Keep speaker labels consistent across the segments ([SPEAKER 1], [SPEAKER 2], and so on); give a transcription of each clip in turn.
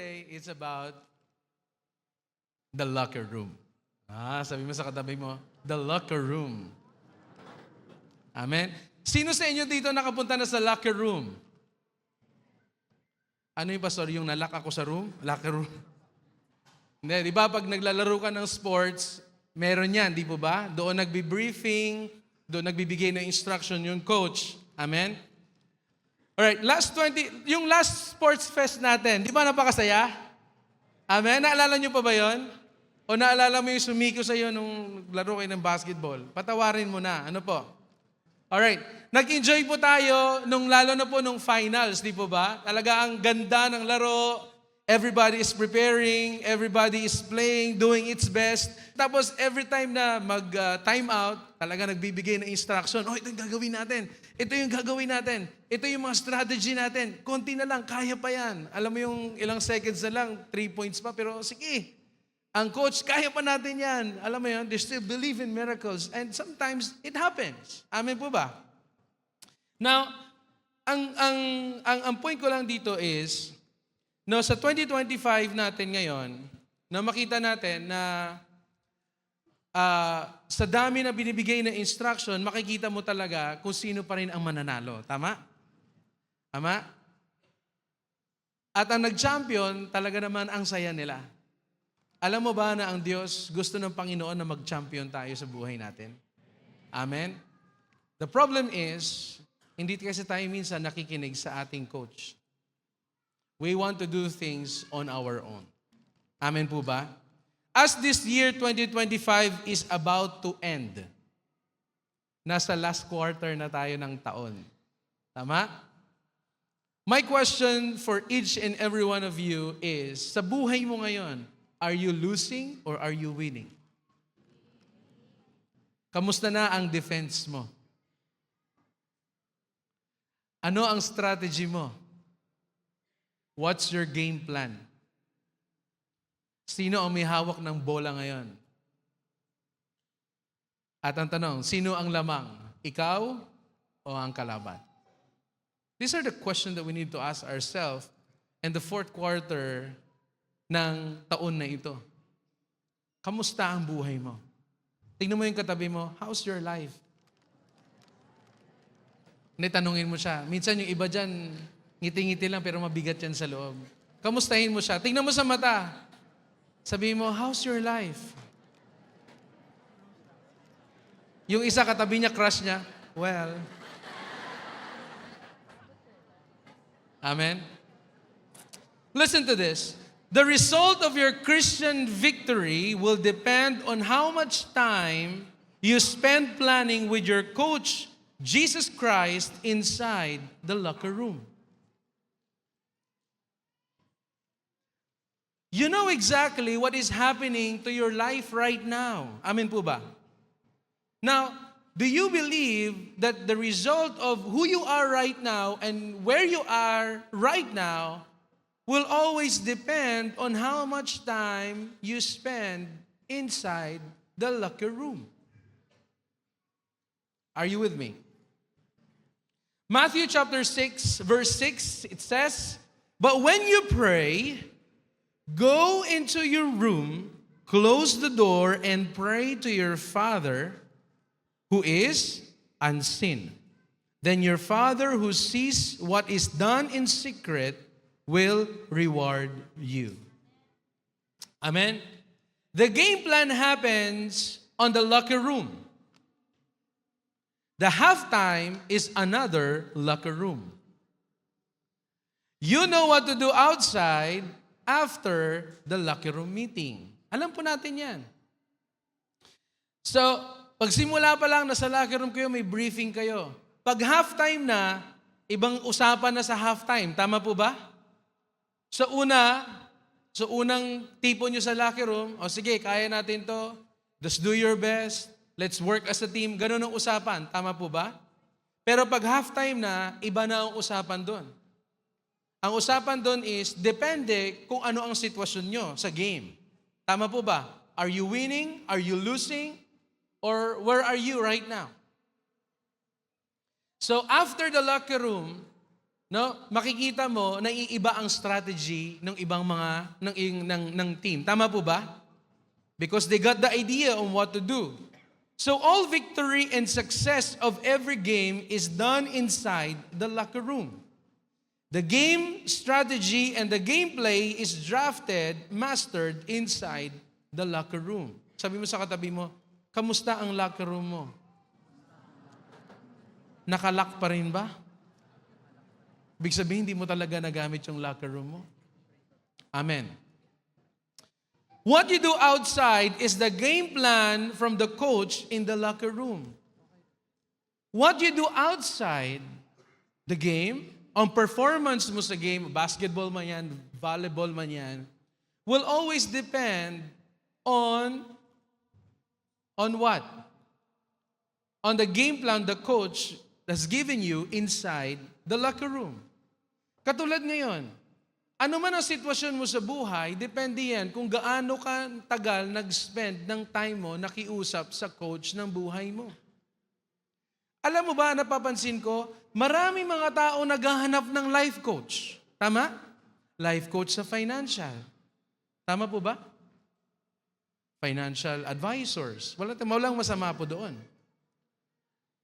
[SPEAKER 1] today is about the locker room. Sabi mo sa katabi mo, the locker room. Amen? Sino sa inyo dito nakapunta na sa locker room? Ano yung pastor? Yung nalock ako sa room? Locker room? Hindi, di ba pag naglalaro ka ng sports, meron yan, di po ba? Doon nagbi-briefing, doon nagbibigay ng instruction yung coach. Amen? Alright, yung last sports fest natin, di ba napakasaya? Amen? Naalala nyo pa ba yon? O naalala mo yung sumiko sa iyo nung laro kayo ng basketball? Patawarin mo na. Ano po? Alright, nag-enjoy po tayo lalo na po nung finals, di po ba? Talaga ang ganda ng laro. Everybody is preparing, everybody is playing, doing its best. Tapos every time na mag-time out, talaga nagbibigay ng instruction. Ito yung gagawin natin. Ito yung gagawin natin. Ito yung mga strategy natin. Konti na lang, kaya pa yan. Alam mo yung ilang seconds na lang, 3 points pa, pero sige. Ang coach, kaya pa natin yan. Alam mo yun, they still believe in miracles. And sometimes, it happens. Amen po ba? Now, ang point ko lang dito is, sa 2025 natin ngayon, na makita natin na sa dami na binibigay na instruction, makikita mo talaga kung sino pa rin ang mananalo. Tama? Tama? At ang nag-champion, talaga naman ang saya nila. Alam mo ba na ang Diyos gusto ng Panginoon na mag-champion tayo sa buhay natin? Amen? The problem is, hindi kasi tayo minsan nakikinig sa ating coach. We want to do things on our own. Amen po ba? As this year 2025 is about to end, nasa last quarter na tayo ng taon. Tama? My question for each and every one of you is, sa buhay mo ngayon, are you losing or are you winning? Kamusta na ang defense mo? Ano ang strategy mo? What's your game plan? Sino ang may hawak ng bola ngayon? At ang tanong, sino ang lamang? Ikaw o ang kalaban? These are the questions that we need to ask ourselves in the fourth quarter ng taon na ito. Kamusta ang buhay mo? Tingnan mo yung katabi mo, how's your life? Hindi, tanungin mo siya. Minsan yung iba dyan, ngiti-ngiti lang pero mabigat yan sa loob. Kamustahin mo siya. Tingnan mo sa mata. Sabihin mo, how's your life? Yung isa katabi niya, crush niya, well. Amen? Listen to this. The result of your Christian victory will depend on how much time you spend planning with your coach, Jesus Christ, inside the locker room. You know exactly what is happening to your life right now. Amen po ba? Now, do you believe that the result of who you are right now and where you are right now will always depend on how much time you spend inside the locker room? Are you with me? Matthew chapter 6, verse 6, it says, "But when you pray, go into your room, close the door, and pray to your Father who is unseen. Then your Father who sees what is done in secret will reward you." Amen? The game plan happens on the locker room. The halftime is another locker room. You know what to do outside after the locker room meeting. Alam po natin yan. So, pag simula pa lang, nasa locker room kayo, may briefing kayo. Pag halftime na, ibang usapan na sa halftime. Tama po ba? Sa unang tipo nyo sa locker room, sige, kaya natin to. Just do your best. Let's work as a team. Ganun ang usapan. Tama po ba? Pero pag halftime na, iba na ang usapan doon. Ang usapan doon is, depende kung ano ang sitwasyon nyo sa game. Tama po ba? Are you winning? Are you losing? Or where are you right now? So after the locker room, No? Makikita mo na iiba ang strategy ng ibang mga ng team. Tama po ba? Because they got the idea on what to do. So all victory and success of every game is done inside the locker room. The game strategy and the gameplay is drafted, mastered inside the locker room. Sabi mo sa katabi mo, kamusta ang locker room mo? Nakalock pa rin ba? Ibig sabihin, hindi mo talaga nagamit yung locker room mo. Amen. What you do outside is the game plan from the coach in the locker room. What you do outside the game, ang performance mo sa game, basketball man yan, volleyball man yan, will always depend on what? On the game plan the coach has given you inside the locker room. Katulad ngayon, ano man ang sitwasyon mo sa buhay, depende yan kung gaano ka tagal nag-spend ng time mo nakiusap sa coach ng buhay mo. Alam mo ba, napapansin ko, marami mga tao naghahanap ng life coach. Tama? Life coach sa financial. Tama po ba? Financial advisors. Walang masama po doon.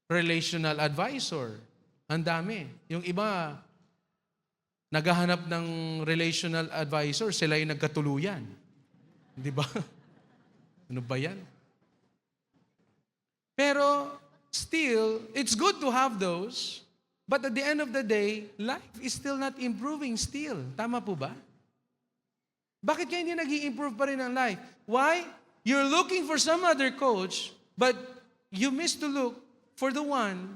[SPEAKER 1] Relational advisor. Ang dami. Yung iba, naghahanap ng relational advisor, sila yung nagkatuluyan. Di ba? Ano ba yan? Pero, still, it's good to have those, but at the end of the day, life is still not improving still. Tama po ba? Bakit kaya hindi nag-i-improve pa rin ang life? Why? You're looking for some other coach, but you miss to look for the one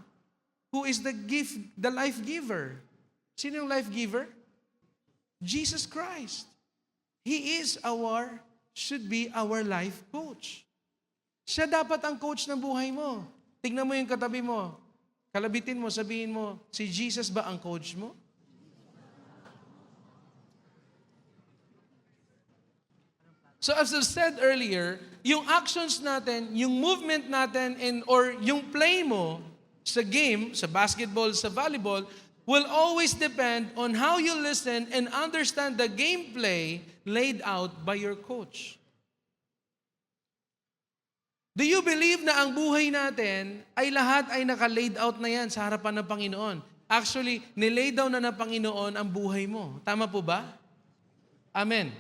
[SPEAKER 1] who is the life giver. Sino yung life giver? Jesus Christ. He should be our life coach. Siya dapat ang coach ng buhay mo. Tignan mo yung katabi mo. Kalabitin mo, sabihin mo, si Jesus ba ang coach mo? So as I said earlier, yung actions natin, yung movement natin, or yung play mo sa game, sa basketball, sa volleyball, will always depend on how you listen and understand the gameplay laid out by your coach. Do you believe na ang buhay natin ay lahat ay naka-laid out na yan sa harapan ng Panginoon? Actually, nilay down na ng Panginoon ang buhay mo. Tama po ba? Amen.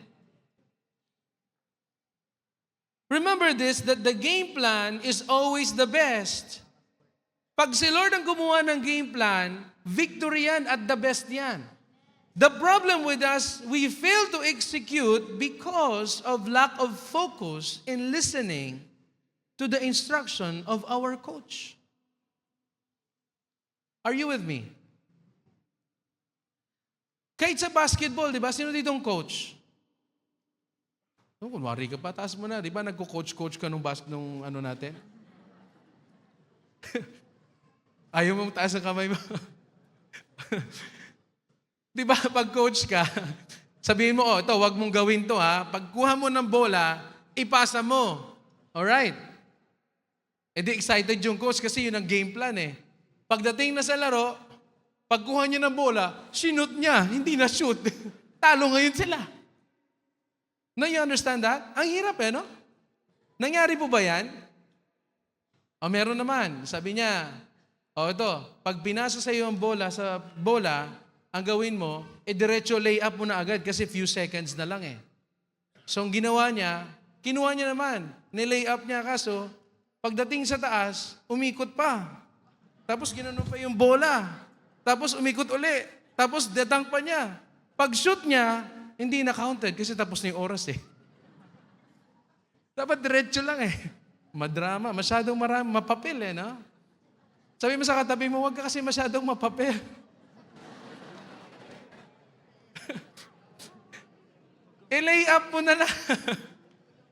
[SPEAKER 1] Remember this, that the game plan is always the best. Pag si Lord ang gumawa ng game plan, victory yan at the best yan. The problem with us, we fail to execute because of lack of focus in listening to the instruction of our coach. Are you with me? Kahit sa basketball, di ba? Sino ditong coach? Kunwari ka pa, taas mo na. Di ba nagko-coach ka nung ano natin? Ayaw mong taas ang kamay mo. Di ba, pag coach ka, sabihin mo, ito, wag mong gawin to ha. Pagkuha mo ng bola, ipasa mo. Alright? E di excited yung coach kasi yun ang game plan eh. Pagdating na sa laro, pagkuha niya ng bola, sinut niya, hindi na shoot. Talo ngayon sila. No, you understand that? Ang hirap eh, no? Nangyari po ba yan? O meron naman. Sabi niya, ito, pag pinasa sa iyo ang bola sa bola, ang gawin mo, diretso lay up mo na agad kasi few seconds na lang eh. So, ang ginawa niya, kinuha niya naman, nilay up niya kaso, pagdating sa taas, umikot pa. Tapos ginanon pa yung bola. Tapos umikot uli. Tapos detang pa niya. Pag shoot niya, hindi na counted kasi tapos na yung oras eh. Dapat diretso lang eh. Madrama, masyadong marami, mapapil eh, no? Sabi mo sa katabi mo, huwag ka kasi masyadong mapapil. I-lay up mo na lang.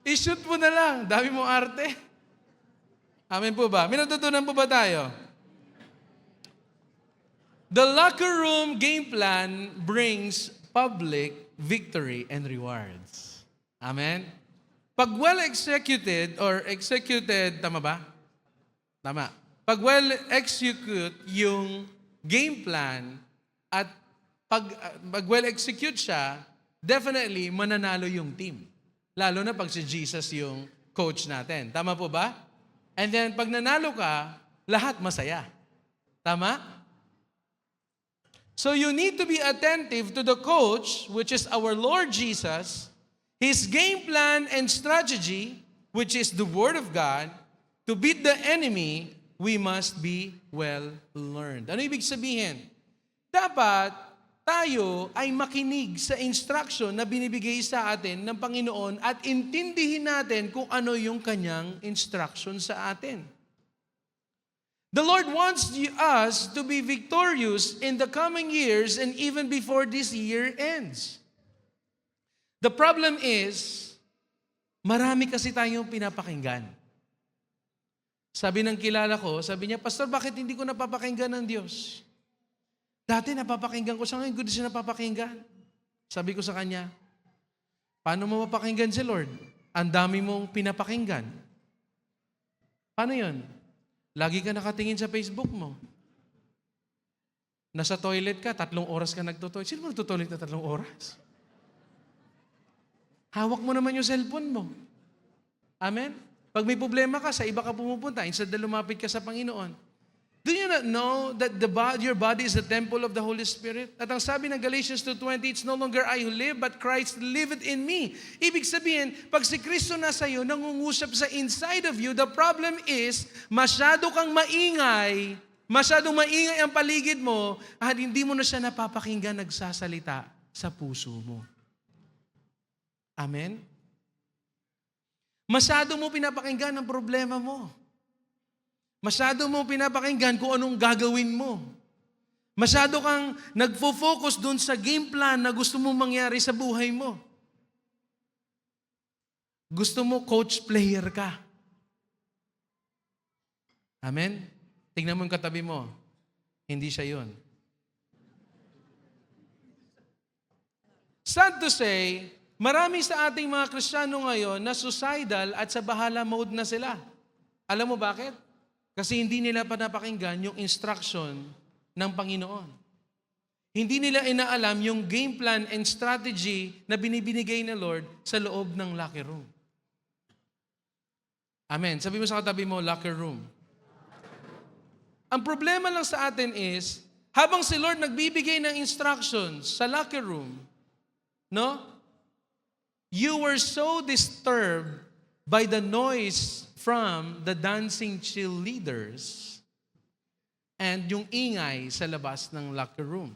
[SPEAKER 1] I-shoot mo na lang. Dami mong arte. Amen po ba? May natutunan po ba tayo? The locker room game plan brings public victory and rewards. Amen? Pag well-executed or executed, tama ba? Tama. Pag well-execute yung game plan at pag well-execute siya, definitely mananalo yung team. Lalo na pag si Jesus yung coach natin. Tama po ba? And then, pag nanalo ka, lahat masaya. Tama? So you need to be attentive to the coach, which is our Lord Jesus, His game plan and strategy, which is the Word of God. To beat the enemy, we must be well learned. Ano ibig sabihin? Dapat tayo ay makinig sa instruction na binibigay sa atin ng Panginoon at intindihin natin kung ano yung kanyang instruction sa atin. The Lord wants us to be victorious in the coming years and even before this year ends. The problem is, marami kasi tayong pinapakinggan. Sabi ng kilala ko, sabi niya, Pastor, bakit hindi ko napapakinggan ng Diyos? Dati napapakinggan ko siya, ngayon hindi siya napapakinggan. Sabi ko sa kanya, paano mo mapakinggan si Lord? Ang dami mong pinapakinggan. Paano yun? Lagi ka nakatingin sa Facebook mo. Nasa toilet ka, 3 oras ka nagtotoilet. Sino mo nagtotoilet na 3 oras? Hawak mo naman yung cellphone mo. Amen? Pag may problema ka, sa iba ka pumupunta instead na lumapit ka sa Panginoon. Do you not know that your body is the temple of the Holy Spirit? At ang sabi ng Galatians 2:20, it's no longer I who live, but Christ liveth in me. Ibig sabihin, pag si Kristo nasa iyo, nangungusap sa inside of you, the problem is, masyadong maingay ang paligid mo, at hindi mo na siya napapakinggan nagsasalita sa puso mo. Amen? Masyado mo pinapakinggan ang problema mo. Masyado mo pinapakinggan kung anong gagawin mo. Masyado kang nagfo-focus dun sa game plan na gusto mo mangyari sa buhay mo. Gusto mo coach-player ka. Amen? Tingnan mo yung katabi mo. Hindi siya yun. Sad to say, marami sa ating mga Kristiyano ngayon na suicidal at sa bahala mode na sila. Alam mo bakit? Kasi hindi nila napakinggan yung instruction ng Panginoon. Hindi nila inaalam yung game plan and strategy na binibinigay ng Lord sa loob ng locker room. Amen. Sabi mo sa katabi mo, locker room. Ang problema lang sa atin is, habang si Lord nagbibigay ng instructions sa locker room, no? You were so disturbed by the noise from the dancing cheerleaders and yung ingay sa labas ng locker room.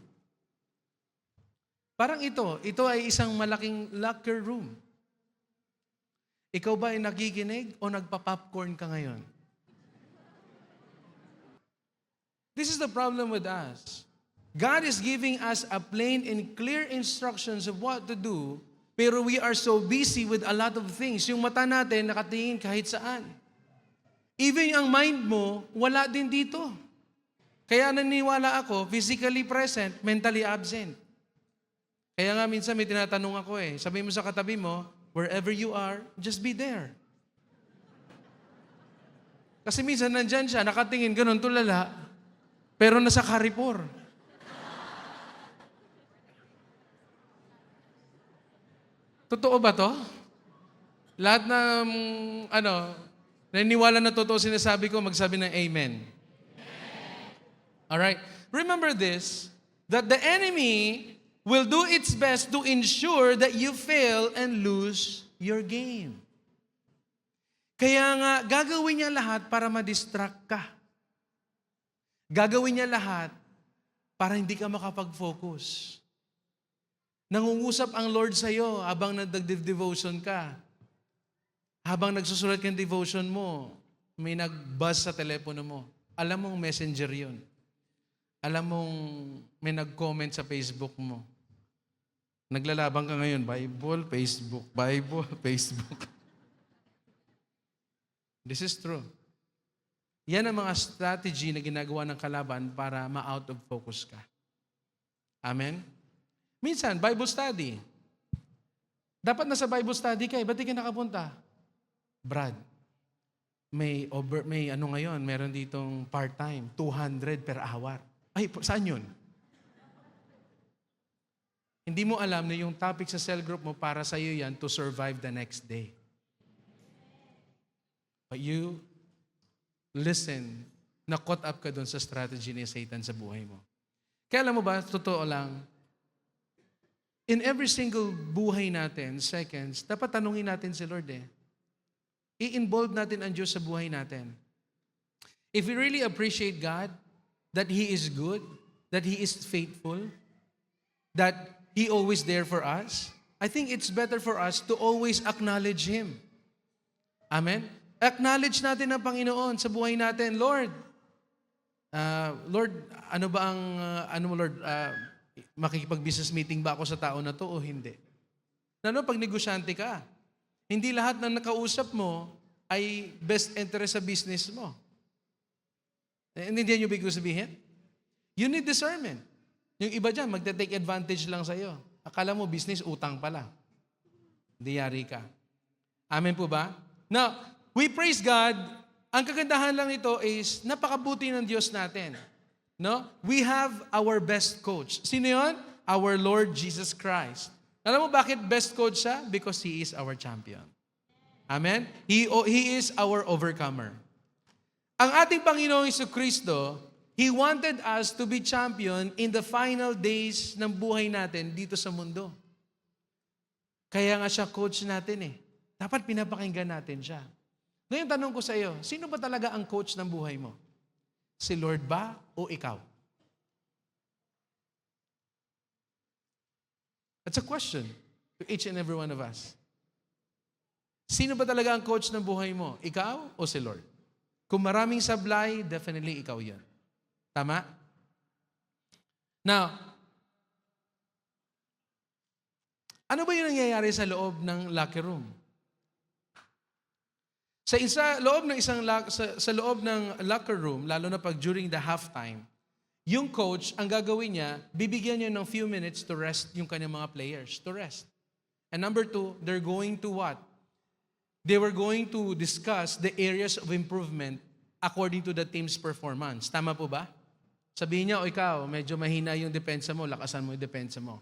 [SPEAKER 1] Parang ito ay isang malaking locker room. Ikaw ba ay nakikinig o nagpa-popcorn ka ngayon? This is the problem with us. God is giving us a plain and clear instructions of what to do, pero we are so busy with a lot of things. Yung mata natin nakatingin kahit saan. Even ang mind mo, wala din dito. Kaya naniniwala ako, physically present, mentally absent. Kaya nga minsan may tinatanong ako sabi mo sa katabi mo, wherever you are, just be there. Kasi minsan nandyan siya, nakatingin, ganun, tulala, pero nasa Carrefour. Totoo ba to? Lahat ng, naniniwala na totoo sinasabi ko, magsabi ng amen. Alright? Remember this, that the enemy will do its best to ensure that you fail and lose your game. Kaya nga, gagawin niya lahat para ma-distract ka. Gagawin niya lahat para hindi ka makapag-focus. Nangungusap ang Lord sa iyo habang nagde-devotion ka. Habang nagsusulat ka ng devotion mo, may nag-buzz sa telepono mo. Alam mong messenger yun. Alam mong may nag-comment sa Facebook mo. Naglalabang ka ngayon, Bible, Facebook, Bible, Facebook. This is true. Yan ang mga strategy na ginagawa ng kalaban para ma-out of focus ka. Amen? Minsan, Bible study. Dapat nasa Bible study ka, ba't di ka nakapunta? Brad, may ngayon, meron ditong part-time, 200 per hour. Ay, saan yun? Hindi mo alam na yung topic sa cell group mo para sa iyo yan to survive the next day. But you listen, na caught up ka dun sa strategy ni Satan sa buhay mo. Kaya alam mo ba, totoo lang, in every single buhay natin, seconds, dapat tanungin natin si Lord eh. I-involve natin ang Diyos sa buhay natin. If we really appreciate God, that He is good, that He is faithful, that He always there for us, I think it's better for us to always acknowledge Him. Amen? Acknowledge natin ang Panginoon sa buhay natin. Lord, ano ba ang, makikipag-business meeting ba ako sa tao na to o hindi? Pag negosyante ka, hindi lahat ng nakausap mo ay best interest sa business mo. Hindi niyo ibig sabihin? You need discernment. Yung iba dyan, magte-take advantage lang sa'yo. Akala mo business, utang pala. Hindi yari ka. Amen po ba? Now, we praise God. Ang kagandahan lang ito is, napakabuti ng Diyos natin. No? We have our best coach. Sino yun? Our Lord Jesus Christ. Alam mo bakit best coach siya? Because He is our champion. Amen? He is our overcomer. Ang ating Panginoong Jesucristo, He wanted us to be champion in the final days ng buhay natin dito sa mundo. Kaya nga siya coach natin eh. Dapat pinapakinggan natin siya. Ngayon tanong ko sa iyo, sino ba talaga ang coach ng buhay mo? Si Lord ba o ikaw? That's a question to each and every one of us. Sino ba talaga ang coach ng buhay mo? Ikaw o si Lord? Kung maraming sablay, definitely ikaw yan. Tama? Now, ano ba yung nangyayari sa loob ng locker room? Sa loob ng locker room, lalo na pag during the halftime, yung coach, ang gagawin niya, bibigyan niya ng few minutes to rest yung kanyang mga players, to rest. And number 2, they're going to what? They were going to discuss the areas of improvement according to the team's performance. Tama po ba? Sabihin niya, o ikaw, medyo mahina yung depensa mo, lakasan mo yung depensa mo.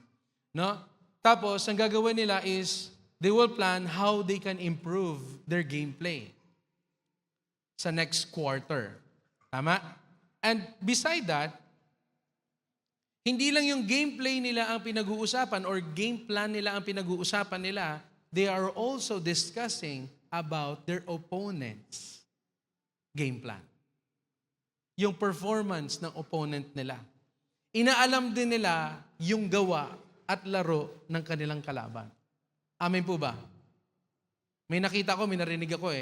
[SPEAKER 1] No? Tapos, ang gagawin nila is, they will plan how they can improve their gameplay sa next quarter. Tama? And beside that, hindi lang yung gameplay nila ang pinag-uusapan or game plan nila ang pinag-uusapan nila, they are also discussing about their opponent's game plan. Yung performance ng opponent nila. Inaalam din nila yung gawa at laro ng kanilang kalaban. Amen po ba? May nakita ko, may narinig ako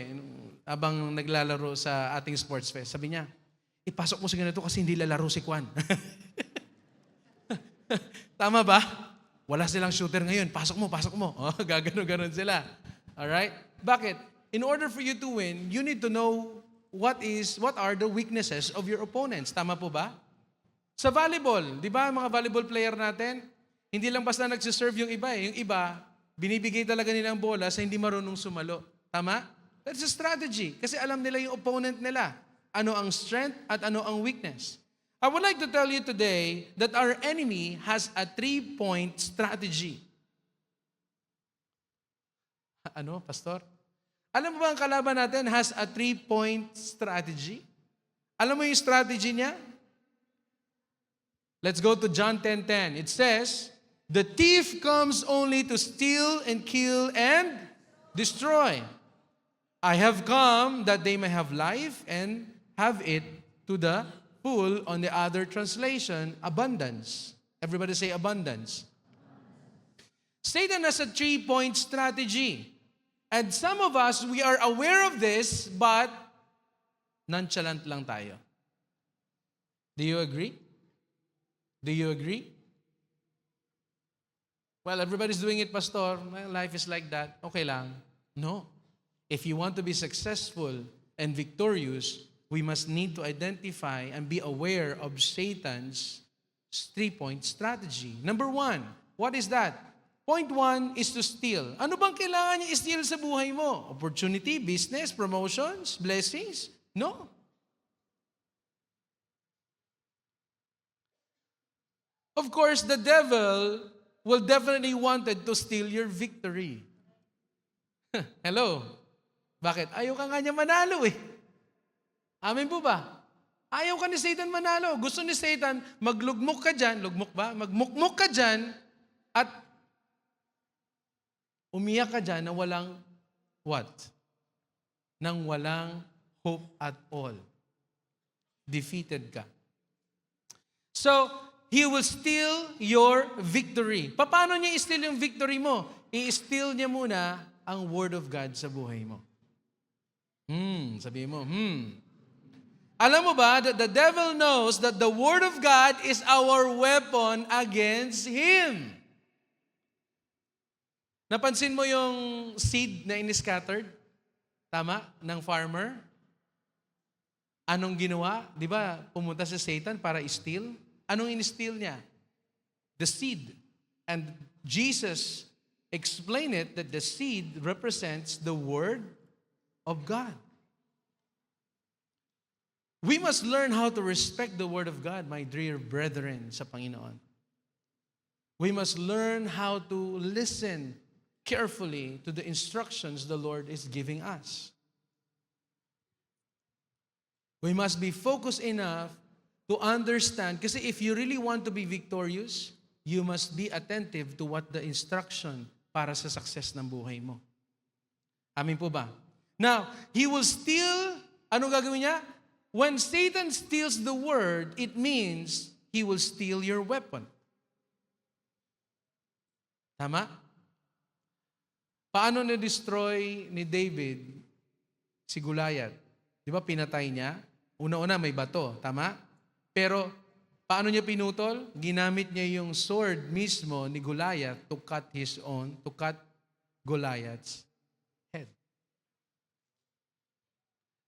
[SPEAKER 1] habang naglalaro sa ating sports fest. Sabi niya, ipasok mo sa ganito kasi hindi lalaro si Kwan. Tama ba? Wala silang shooter ngayon. Pasok mo. Oh, gagano-ganon sila. Alright? Bakit? In order for you to win, you need to know what are the weaknesses of your opponents. Tama po ba? Sa volleyball, di ba mga volleyball player natin, hindi lang basta nagsiserve yung iba. Yung iba, binibigay talaga nila ang bola sa hindi marunong sumalo. Tama? That's a strategy. Kasi alam nila yung opponent nila. Ano ang strength at ano ang weakness. I would like to tell you today that our enemy has a 3-point strategy. Ano, Pastor? Alam mo ba ang kalaban natin has a 3-point strategy? Alam mo yung strategy niya? Let's go to John 10:10. It says, the thief comes only to steal and kill and destroy. I have come that they may have life and have it to the full. On the other translation, abundance. Everybody say abundance. Satan has a 3-point strategy. And some of us, we are aware of this, but nonchalant lang tayo. Do you agree? Do you agree? Well, everybody's doing it, Pastor. My life is like that. Okay lang. No. If you want to be successful and victorious, we must need to identify and be aware of Satan's 3-point strategy. Number 1, what is that? Point 1 is to steal. Ano bang kailangan niya i-steal sa buhay mo? Opportunity, business, promotions, blessings? No. Of course, the devil will definitely wanted to steal your victory. Hello? Bakit? Ayaw ka nga niya manalo eh. Amen po ba? Ayaw ka ni Satan manalo. Gusto ni Satan, maglugmok ka dyan, lugmok ba? Magmukmok ka dyan, at umiyak ka dyan na walang what? Nang walang hope at all. Defeated ka. So, he will steal your victory. Paano niya i-steal yung victory mo? I-steal niya muna ang Word of God sa buhay mo. Sabihin mo, Alam mo ba that the devil knows that the Word of God is our weapon against him? Napansin mo yung seed na in-scattered? Tama? Ng farmer? Anong ginawa? Di ba, pumunta si Satan para i-steal? Anong in-steal niya? The seed. And Jesus explained it that the seed represents the Word of God. We must learn how to respect the Word of God, my dear brethren sa Panginoon. We must learn how to listen carefully to the instructions the Lord is giving us. We must be focused enough to understand, kasi if you really want to be victorious, you must be attentive to what the instruction para sa success ng buhay mo. Amin po ba? Now, he will steal, ano gagawin niya? When Satan steals the word, it means he will steal your weapon. Tama? Paano na-destroy ni David si Goliath? Di ba pinatay niya? Una-una may bato, tama? Pero paano niya pinutol? Ginamit niya yung sword mismo ni Goliath to cut Goliath's head.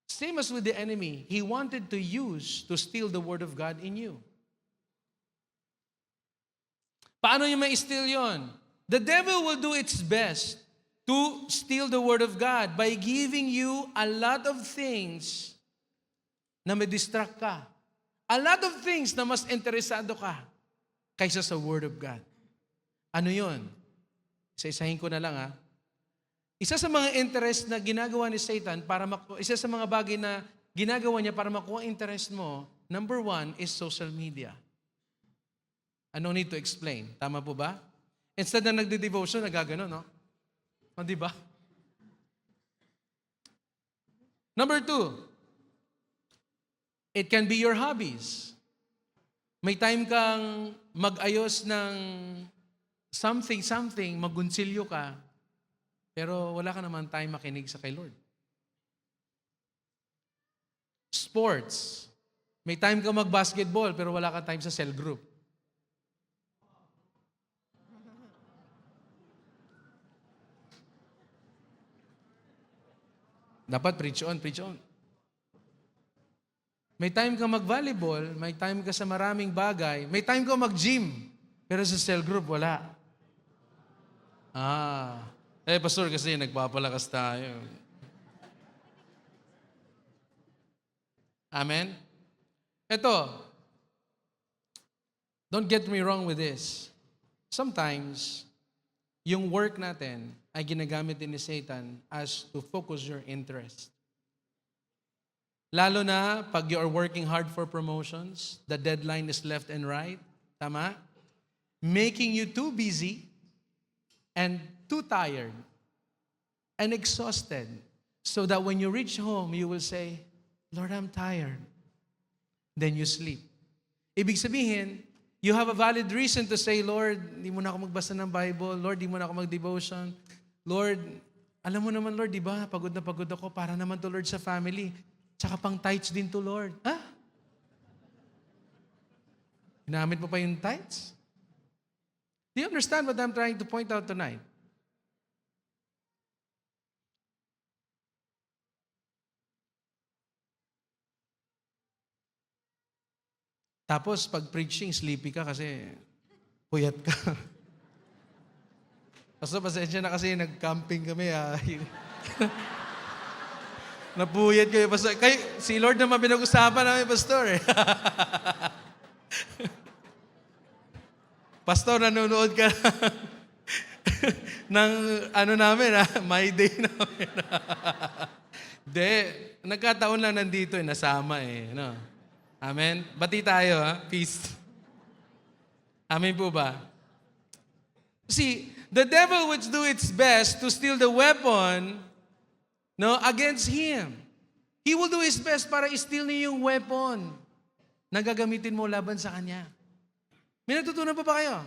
[SPEAKER 1] Same as with the enemy, he wanted to steal the Word of God in you. Paano niya ma-steal yon? The devil will do its best to steal the Word of God by giving you a lot of things na may-distract ka. A lot of things na mas interesado ka kaysa sa Word of God. Ano yon? Isa-isahin ko na lang Isa sa mga interest na ginagawa ni Satan isa sa mga bagay na ginagawa niya para makuha interest mo, number 1 is social media. I don't need to explain. Tama po ba? Instead na nagde-devotion, nagagano, no? O, di ba? Number 2, it can be your hobbies. May time kang mag-ayos ng something, magunsilyo ka, pero wala ka naman time makinig sa kay Lord. Sports. May time ka mag-basketball, pero wala ka time sa cell group. Dapat preach on. May time ka mag-volleyball, may time ka sa maraming bagay, may time ka mag-gym, pero sa cell group, wala. Pastor, kasi nagpapalakas tayo. Amen? Ito, don't get me wrong with this. Sometimes, yung work natin ay ginagamit din ni Satan as to focus your interest. Lalo na pag you are working hard for promotions, the deadline is left and right. Tama? Making you too busy and too tired and exhausted so that when you reach home, you will say, Lord, I'm tired. Then you sleep. Ibig sabihin, you have a valid reason to say, Lord, di mo na ako magbasa ng Bible. Lord, di mo na ako mag-devotion. Lord, alam mo naman, Lord, di ba? Pagod na pagod ako para naman to, Lord, sa family. Tsaka pang tithes din to, Lord. Ginamit mo pa yung tithes? Do you understand what I'm trying to point out tonight? Tapos, pag preaching, sleepy ka kasi puyat ka. Pastor, pasensya na kasi nag-camping kami. Napuyat kayo. Pastor. Si Lord naman pinag-usapan namin, Pastor. Pastor, nanonood ka ng ano namin, My Day namin. Hindi, nagkataon lang nandito, nasama no? Amen? Bati tayo, Peace. Amen po ba? See, the devil would do its best to steal the weapon against him. He will do his best para i-steal niya yung weapon na gagamitin mo laban sa kanya. May natutunan pa ba kayo?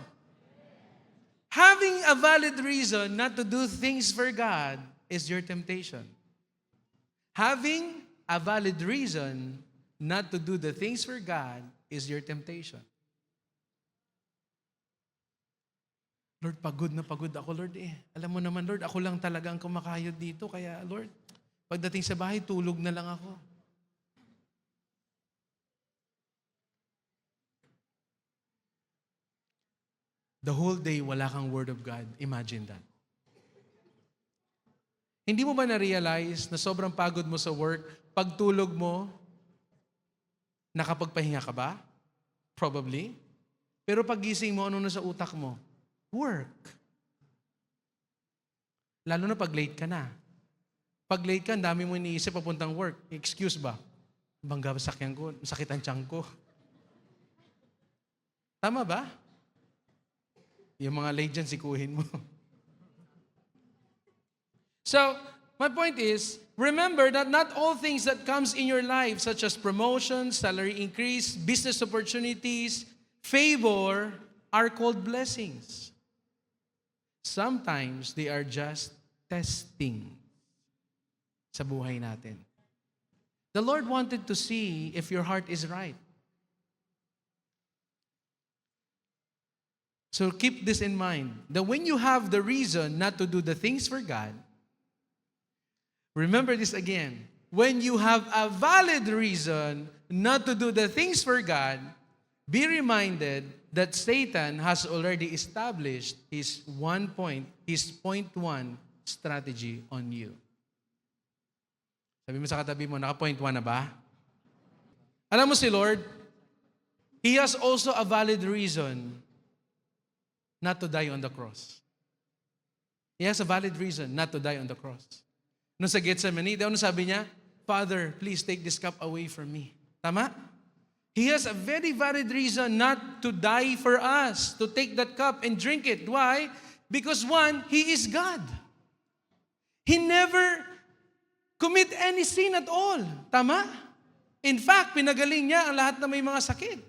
[SPEAKER 1] Having a valid reason not to do things for God is your temptation. Having a valid reason not to do the things for God is your temptation. Lord, pagod na pagod ako, Lord. Alam mo naman, Lord, ako lang talaga ang kumakayod dito. Kaya, Lord, pagdating sa bahay, tulog na lang ako. The whole day, wala kang Word of God. Imagine that. Hindi mo ba na-realize na sobrang pagod mo sa work, pagtulog mo, nakapagpahinga ka ba? Probably. Pero paggising mo, ano na sa utak mo? Work. Lalo na pag late ka na. Pag late ka, dami mo iniisip papuntang work. Excuse ba? Bangga sakyan ko, sakit ang tiyan ko. Tama ba? Yung mga late dyan, sikuhin mo. So, my point is, remember that not all things that comes in your life, such as promotion, salary increase, business opportunities, favor, are called blessings. Sometimes, they are just testing sa buhay natin. The Lord wanted to see if your heart is right. So keep this in mind, that when you have the reason not to do the things for God, remember this again, when you have a valid reason not to do the things for God, be reminded that Satan has already established his point one strategy on you. Sabi mo sa katabi mo, naka-point one na ba? Alam mo si Lord, He has also a valid reason not to die on the cross. He has a valid reason not to die on the cross. Nung sa Gethsemane, ano sabi niya? Father, please take this cup away from me. Tama? He has a very valid reason not to die for us, to take that cup and drink it. Why? Because one, He is God. He never commit any sin at all. Tama? In fact, pinagaling niya ang lahat na may mga sakit.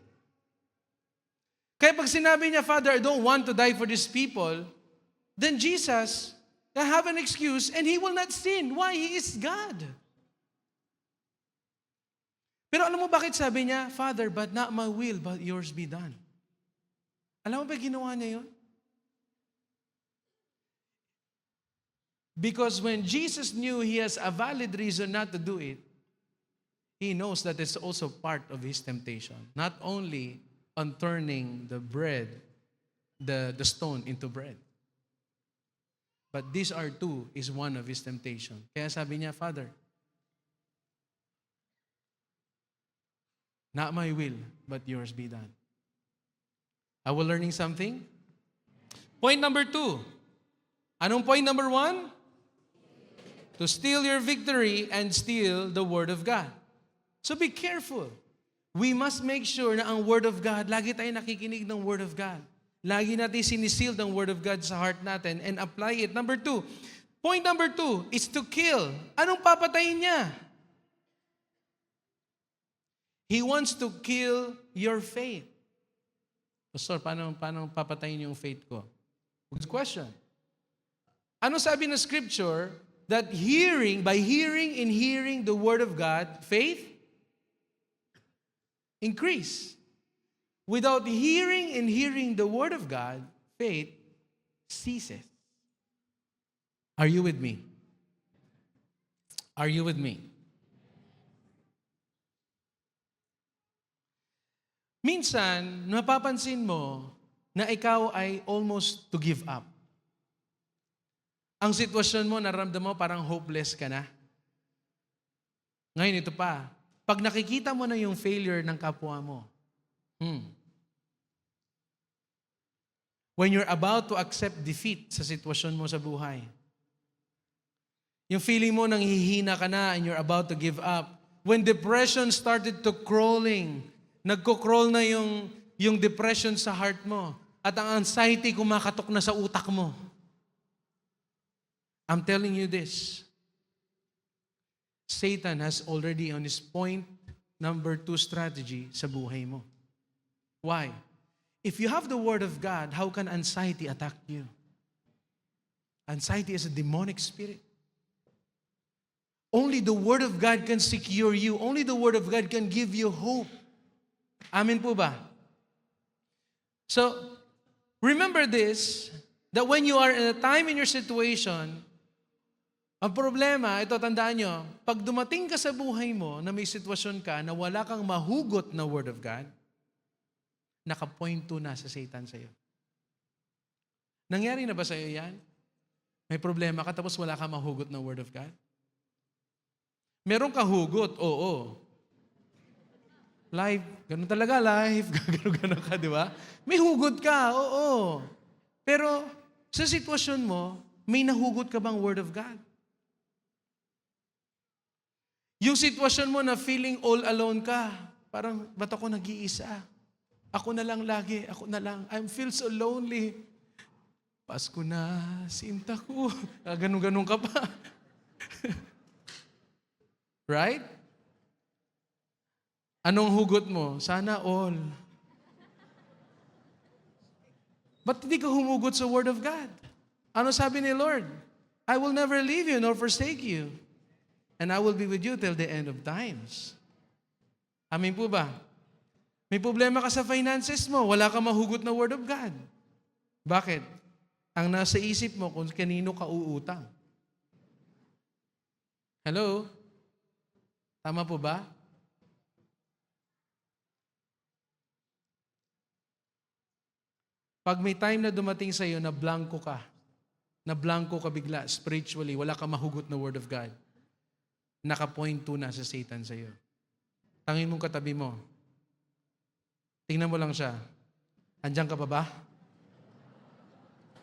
[SPEAKER 1] Kaya pag sinabi niya, Father, I don't want to die for these people, then Jesus can have an excuse and He will not sin. Why? He is God. Pero alam mo bakit sabi niya, Father, but not my will, but yours be done. Alam mo ba ginawa niya yun? Because when Jesus knew He has a valid reason not to do it, He knows that it's also part of His temptation. Not only on turning the bread, the stone into bread. But these are two is one of His temptation. Kaya sabi niya, Father, not my will, but yours be done. Are we learning something? Point number 2. Anong point number 1? To steal your victory and steal the Word of God. So be careful. We must make sure na ang Word of God, lagi tayo nakikinig ng Word of God. Lagi natin siniseal ng Word of God sa heart natin and apply it. Number 2. Point number 2 is to kill. Anong papatayin niya? He wants to kill your faith. Pastor, paano papatayin yung faith ko? Good question. Ano sabi ng Scripture? That by hearing and hearing the Word of God, faith increase. Without hearing and hearing the Word of God, faith ceases. Are you with me? Are you with me? Minsan, napapansin mo na ikaw ay almost to give up. Ang sitwasyon mo, nararamdaman mo parang hopeless ka na. Ngayon, ito pa. Pag nakikita mo na yung failure ng kapwa mo, When you're about to accept defeat sa sitwasyon mo sa buhay. Yung feeling mo nang hihina ka na and you're about to give up. When depression started to crawling, nagko-crawl na yung depression sa heart mo. At ang anxiety kumakatok na sa utak mo. I'm telling you this. Satan has already on his point number 2 strategy sa buhay mo. Why? If you have the Word of God, how can anxiety attack you? Anxiety is a demonic spirit. Only the Word of God can secure you. Only the Word of God can give you hope. Amen po ba? So, remember this, that when you are in a time in your situation, ang problema, ito tandaan nyo, pag dumating ka sa buhay mo na may sitwasyon ka na wala kang mahugot na Word of God, naka-point 2 na sa Satan sa'yo. Nangyari na ba sa'yo yan? May problema ka tapos wala kang mahugot na Word of God? Meron ka hugot, oo. Life, ganun talaga life, ganun ka, di ba? May hugot ka, oo. Pero sa sitwasyon mo, may nahugot ka bang Word of God? Yung sitwasyon mo na feeling all alone ka, parang, ba't ako nag-iisa? Ako na lang lagi, ako na lang. I feel so lonely. Pasko na, sinta ko. Ganun-ganun ka pa. Right? Anong hugot mo? Sana all. Ba't hindi ka humugot sa Word of God? Ano sabi ni Lord? I will never leave you nor forsake you. And I will be with you till the end of times. Amin po ba? May problema ka sa finances mo, wala ka mahugot na Word of God. Bakit? Ang nasa isip mo kung kanino ka uutang. Hello? Tama po ba? Pag may time na dumating sa iyo na blanco ka bigla, spiritually, wala ka mahugot na Word of God, naka-point 2 na sa Satan sa iyo. Tangin mong katabi mo. Tingnan mo lang siya. Andiyan ka pa ba?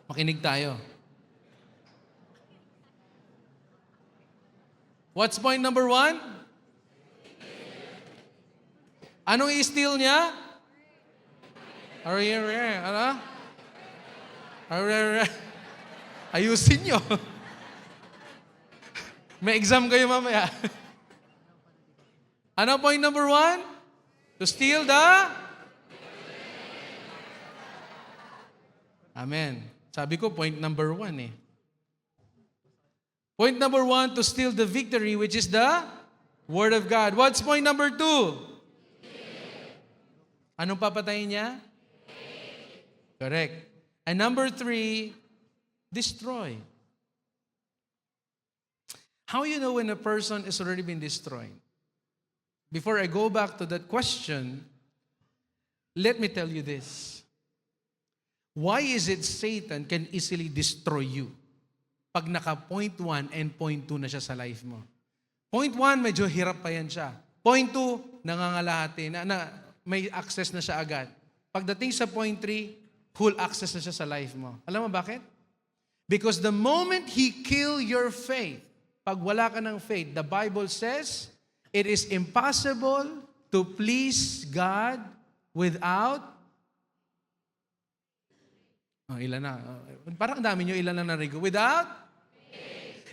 [SPEAKER 1] Makinig tayo. What's point number 1? Anong i-steal niya? Ano? Ayusin nyo. May exam kayo mamaya. Ano point number 1? To steal the... Amen. Sabi ko, point number 1 eh. Point number 1, to steal the victory, which is the Word of God. What's point number 2? Anong papatayin niya? Correct. And number 3, destroy. How you know when a person has already been destroyed? Before I go back to that question, let me tell you this. Why is it Satan can easily destroy you? Pag naka point 1 and point 2 na siya sa life mo. Point 1, medyo hirap pa yan siya. Point 2, nangangalahati, may access na siya agad. Pagdating sa point 3, full access na siya sa life mo. Alam mo bakit? Because the moment he kill your faith, pag wala ka ng faith, the Bible says, it is impossible to please God without ilan na. Parang dami nyo, ilan na narinig ko. Without?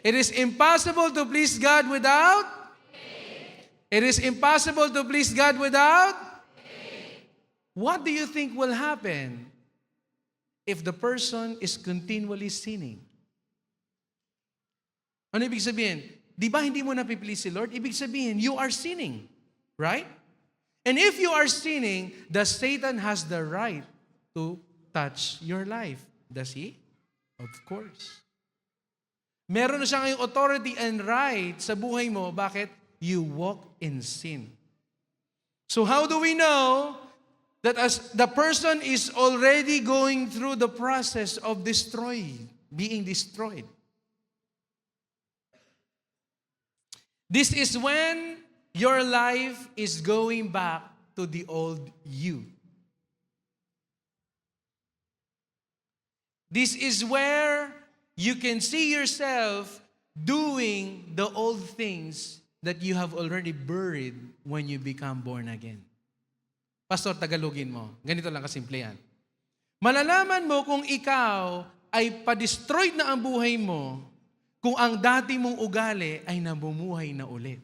[SPEAKER 1] It is impossible to please God without? It is impossible to please God without? What do you think will happen if the person is continually sinning? Ano ibig sabihin? Di ba hindi mo napiplease si Lord? Ibig sabihin, you are sinning. Right? And if you are sinning, the Satan has the right to touch your life. Does he? Of course. Meron na siya ngayong authority and right sa buhay mo. Bakit? You walk in sin. So how do we know that as the person is already going through the process of being destroyed? This is when your life is going back to the old you. This is where you can see yourself doing the old things that you have already buried when you become born again. Pastor, Tagalogin mo. Ganito lang kasimple yan. Malalaman mo kung ikaw ay pa-destroyed na ang buhay mo kung ang dati mong ugali ay namumuhay na ulit.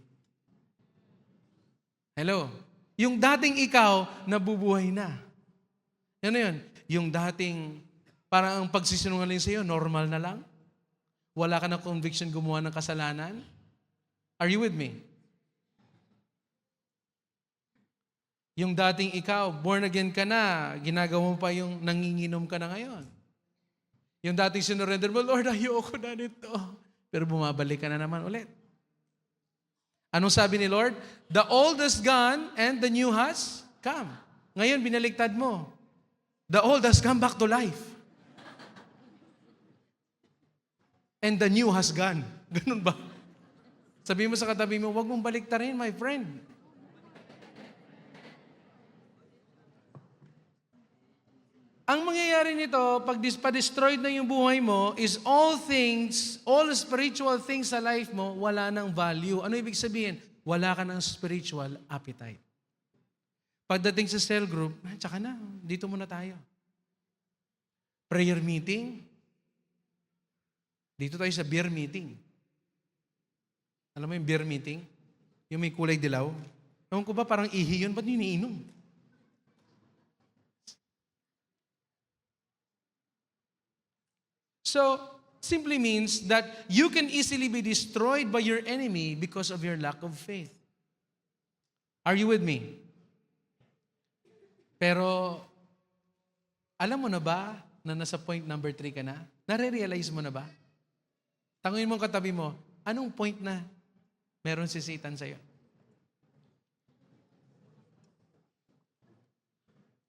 [SPEAKER 1] Hello? Yung dating ikaw, nabubuhay na. Ano yun? Yung dating, parang ang pagsisinungaling sa'yo, normal na lang? Wala ka na conviction gumawa ng kasalanan? Are you with me? Yung dating ikaw, born again ka na, ginagawa mo pa yung nanginginom ka na ngayon. Yung dating sinurrender mo, Lord, ayoko na nito. Pero bumabalik ka na naman ulit. Anong sabi ni Lord? The old has gone and the new has come. Ngayon, binaliktad mo. The old has come back to life. And the new has gone. Ganun ba? Sabi mo sa katabi mo, huwag mong baliktarin, my friend. Ang mangyayari nito, pag pa-destroyed na yung buhay mo, is all spiritual things sa life mo, wala nang value. Ano ibig sabihin? Wala ka ng spiritual appetite. Pagdating sa cell group, tsaka na, dito muna tayo. Prayer meeting, dito tayo sa beer meeting. Alam mo yung beer meeting? Yung may kulay dilaw? Ewan ko ba, parang ihi yun, ba't yun iniinom? So, simply means that you can easily be destroyed by your enemy because of your lack of faith. Are you with me? Pero, alam mo na ba na nasa point number 3 ka na? Nare-realize mo na ba? Tanguin mo ang katabi mo, anong point na meron si Satan sa'yo?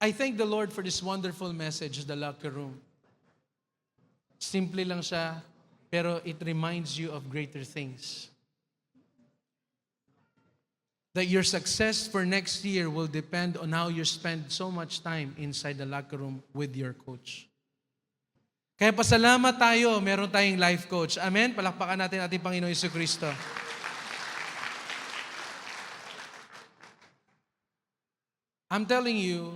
[SPEAKER 1] I thank the Lord for this wonderful message, the locker room. Simple lang siya, pero it reminds you of greater things. That your success for next year will depend on how you spend so much time inside the locker room with your coach. Kaya pasalamat tayo, meron tayong life coach. Amen? Palakpakan natin ating Panginoon Jesucristo. I'm telling you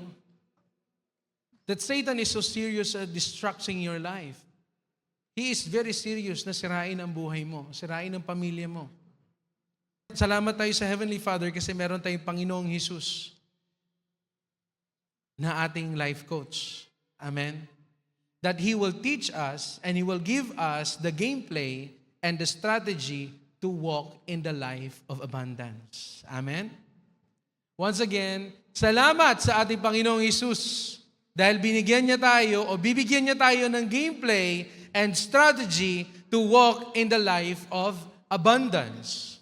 [SPEAKER 1] that Satan is so serious at destructing your life. He is very serious na sirain ang buhay mo, sirain ang pamilya mo. Salamat tayo sa Heavenly Father kasi meron tayong Panginoong Jesus na ating life coach. Amen? That He will teach us and He will give us the gameplay and the strategy to walk in the life of abundance. Amen? Once again, salamat sa ating Panginoong Jesus dahil binigyan niya tayo o bibigyan niya tayo ng gameplay and strategy to walk in the life of abundance.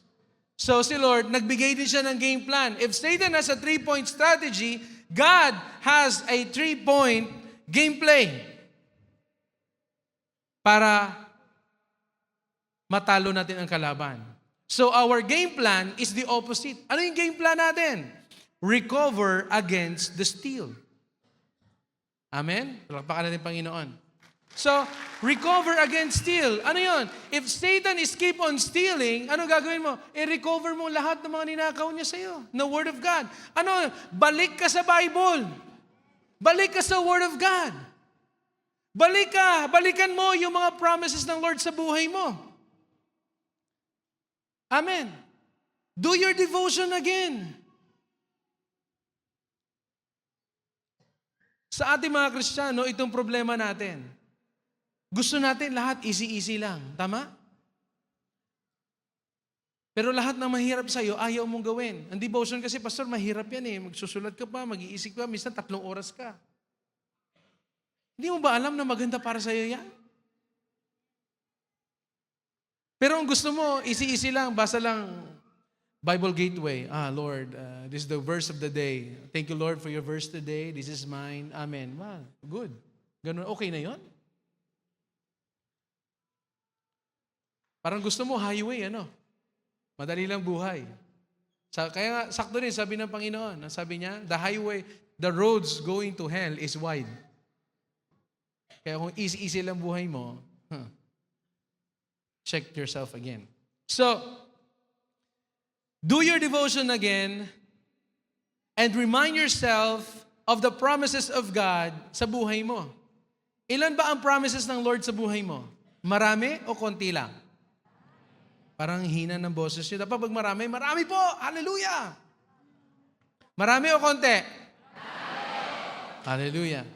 [SPEAKER 1] So si Lord, nagbigay din siya ng game plan. If Satan has a 3-point strategy, God has a 3-point gameplay para matalo natin ang kalaban. So our game plan is the opposite. Ano yung game plan natin? Recover against the steal. Amen? Palakpakan natin Panginoon. So, recover against steal. Ano yon? If Satan is keep on stealing, ano gagawin mo? I-recover mo lahat ng mga ninakaw niya sa'yo. The Word of God. Ano? Balik ka sa Bible. Balik ka sa Word of God. Balik ka. Balikan mo yung mga promises ng Lord sa buhay mo. Amen. Do your devotion again. Sa ating mga Kristiyano, itong problema natin. Gusto natin lahat easy-easy lang. Tama? Pero lahat ng mahirap sa'yo, ayaw mong gawin. Ang devotion kasi, Pastor, mahirap yan eh. Magsusulat ka pa, mag-iisip ka, minsan 3 oras ka. Hindi mo ba alam na maganda para sa'yo yan? Pero ang gusto mo, easy-easy lang, basta lang Bible Gateway. Lord, this is the verse of the day. Thank you, Lord, for your verse today. This is mine. Amen. Wow, good. Ganun, okay na yon? Parang gusto mo highway, ano? Madali lang buhay. Kaya nga, sakto rin, sabi ng Panginoon. Sabi niya, the highway, the roads going to hell is wide. Kaya kung easy-easy lang buhay mo, check yourself again. So, do your devotion again and remind yourself of the promises of God sa buhay mo. Ilan ba ang promises ng Lord sa buhay mo? Marami o konti lang? Parang hina ng boses nyo. Dapat pag marami, marami po! Hallelujah! Marami o konti? Hallelujah.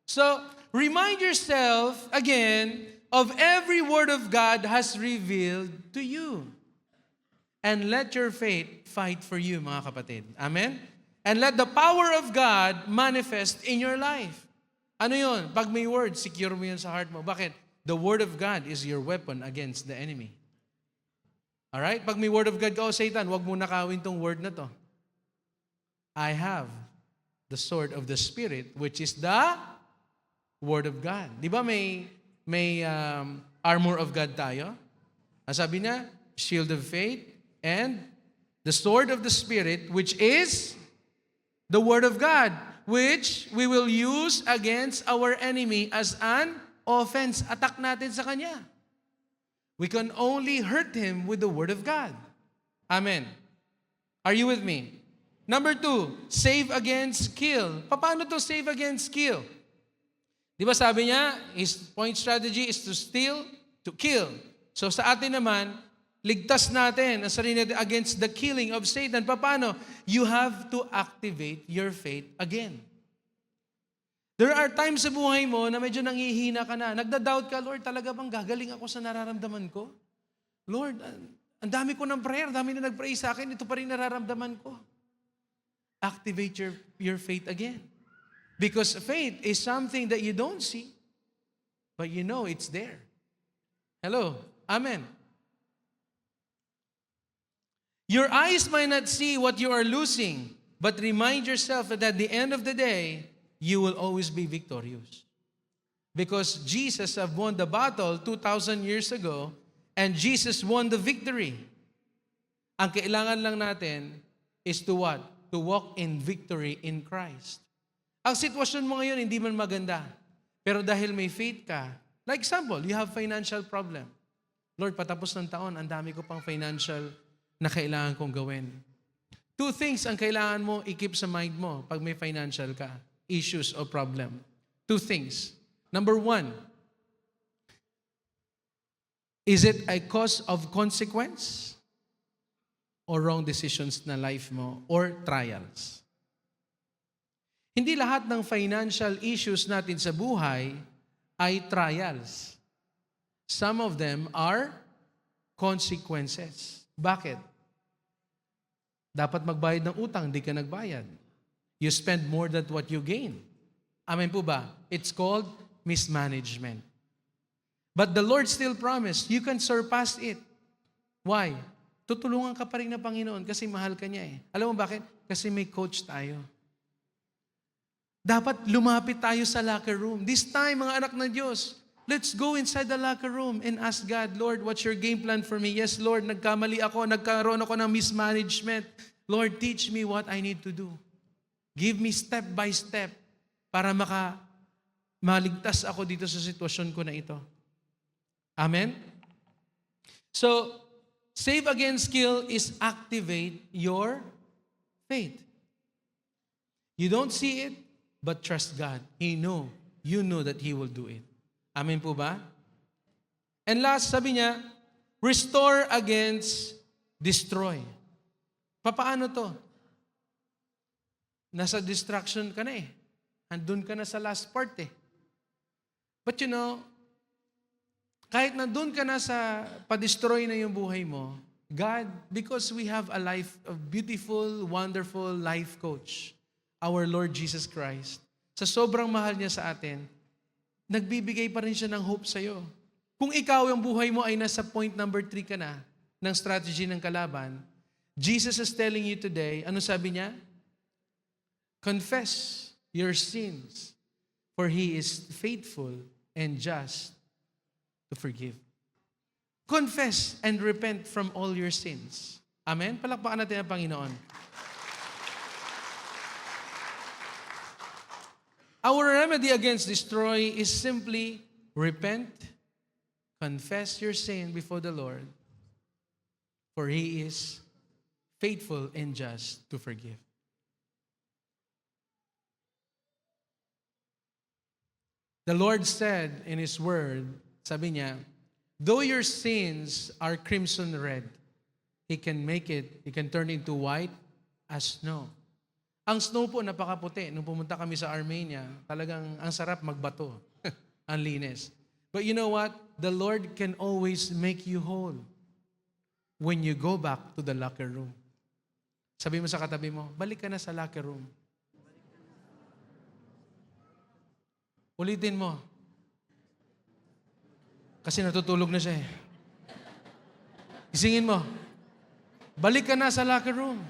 [SPEAKER 1] So, remind yourself again of every word of God has revealed to you. And let your faith fight for you, mga kapatid. Amen? And let the power of God manifest in your life. Ano yun? Pag may word, secure mo yun sa heart mo. Bakit? The word of God is your weapon against the enemy. Alright? Pag may word of God ka, Satan, wag mo nakawin tong word na to. I have the sword of the Spirit, which is the Word of God. Di ba may armor of God tayo? Ang sabi niya, shield of faith and the sword of the Spirit, which is the Word of God, which we will use against our enemy as an offense. Attack natin sa kanya. We can only hurt him with the Word of God. Amen. Are you with me? Number 2, save against kill. Paano to save against kill? Di ba sabi niya, his point strategy is to steal, to kill. So sa atin naman, ligtas natin ang sarili natin against the killing of Satan. Paano? You have to activate your faith again. There are times sa buhay mo na medyo nangihina ka na. Nagda-doubt ka, Lord, talaga bang gagaling ako sa nararamdaman ko? Lord, ang dami ko ng prayer, dami na nag-pray sa akin, ito pa rin nararamdaman ko. Activate your faith again. Because faith is something that you don't see, but you know it's there. Hello? Amen. Your eyes might not see what you are losing, but remind yourself that at the end of the day, you will always be victorious. Because Jesus have won the battle 2,000 years ago, and Jesus won the victory. Ang kailangan lang natin is to what? To walk in victory in Christ. Ang sitwasyon mo ngayon hindi man maganda, pero dahil may faith ka, like example, you have financial problem. Lord, patapos ng taon, ang dami ko pang financial na kailangan kong gawin. 2 things ang kailangan mo i-keep sa mind mo pag may financial ka, issues or problem. 2 things. Number 1, is it a cause of consequence? Or wrong decisions na life mo, or trials. Hindi lahat ng financial issues natin sa buhay ay trials. Some of them are consequences. Bakit? Dapat magbayad ng utang, di ka nagbayad. You spend more than what you gain. Amen po ba? It's called mismanagement. But the Lord still promised, you can surpass it. Why? Tutulungan ka pa rin ng Panginoon kasi mahal ka niya eh. Alam mo bakit? Kasi may coach tayo. Dapat lumapit tayo sa locker room. This time, mga anak ng Diyos, let's go inside the locker room and ask God, Lord, what's your game plan for me? Yes, Lord, nagkamali ako, nagkaroon ako ng mismanagement. Lord, teach me what I need to do. Give me step by step para maligtas ako dito sa sitwasyon ko na ito. Amen? So, save against kill is activate your faith. You don't see it, but trust God. You know that He will do it. Amen po ba? And last, sabi niya, restore against destroy. Paano to? Nasa distraction ka na eh. Andun ka na sa last part eh. But you know, kahit nandun ka na sa pa-destroy na yung buhay mo, God, because we have a beautiful, wonderful life coach, our Lord Jesus Christ, sa sobrang mahal niya sa atin, nagbibigay pa rin siya ng hope sa'yo. Kung ikaw yung buhay mo ay nasa point number 3 ka na ng strategy ng kalaban, Jesus is telling you today, ano sabi niya? Confess your sins, for He is faithful and just to forgive. Confess and repent from all your sins. Amen? Palakpakan natin ang Panginoon. Our remedy against destroy is simply repent, confess your sin before the Lord, for He is faithful and just to forgive. The Lord said in His Word, sabi niya, though your sins are crimson red, He can turn into white as snow. Ang snow po, napakaputi. Nung pumunta kami sa Armenia, talagang ang sarap magbato. Ang linis. But you know what? The Lord can always make you whole when you go back to the locker room. Sabi mo sa katabi mo, balik ka na sa locker room. Ulitin mo. Kasi natutulog na siya eh. Isingin mo, balik ka na sa locker room.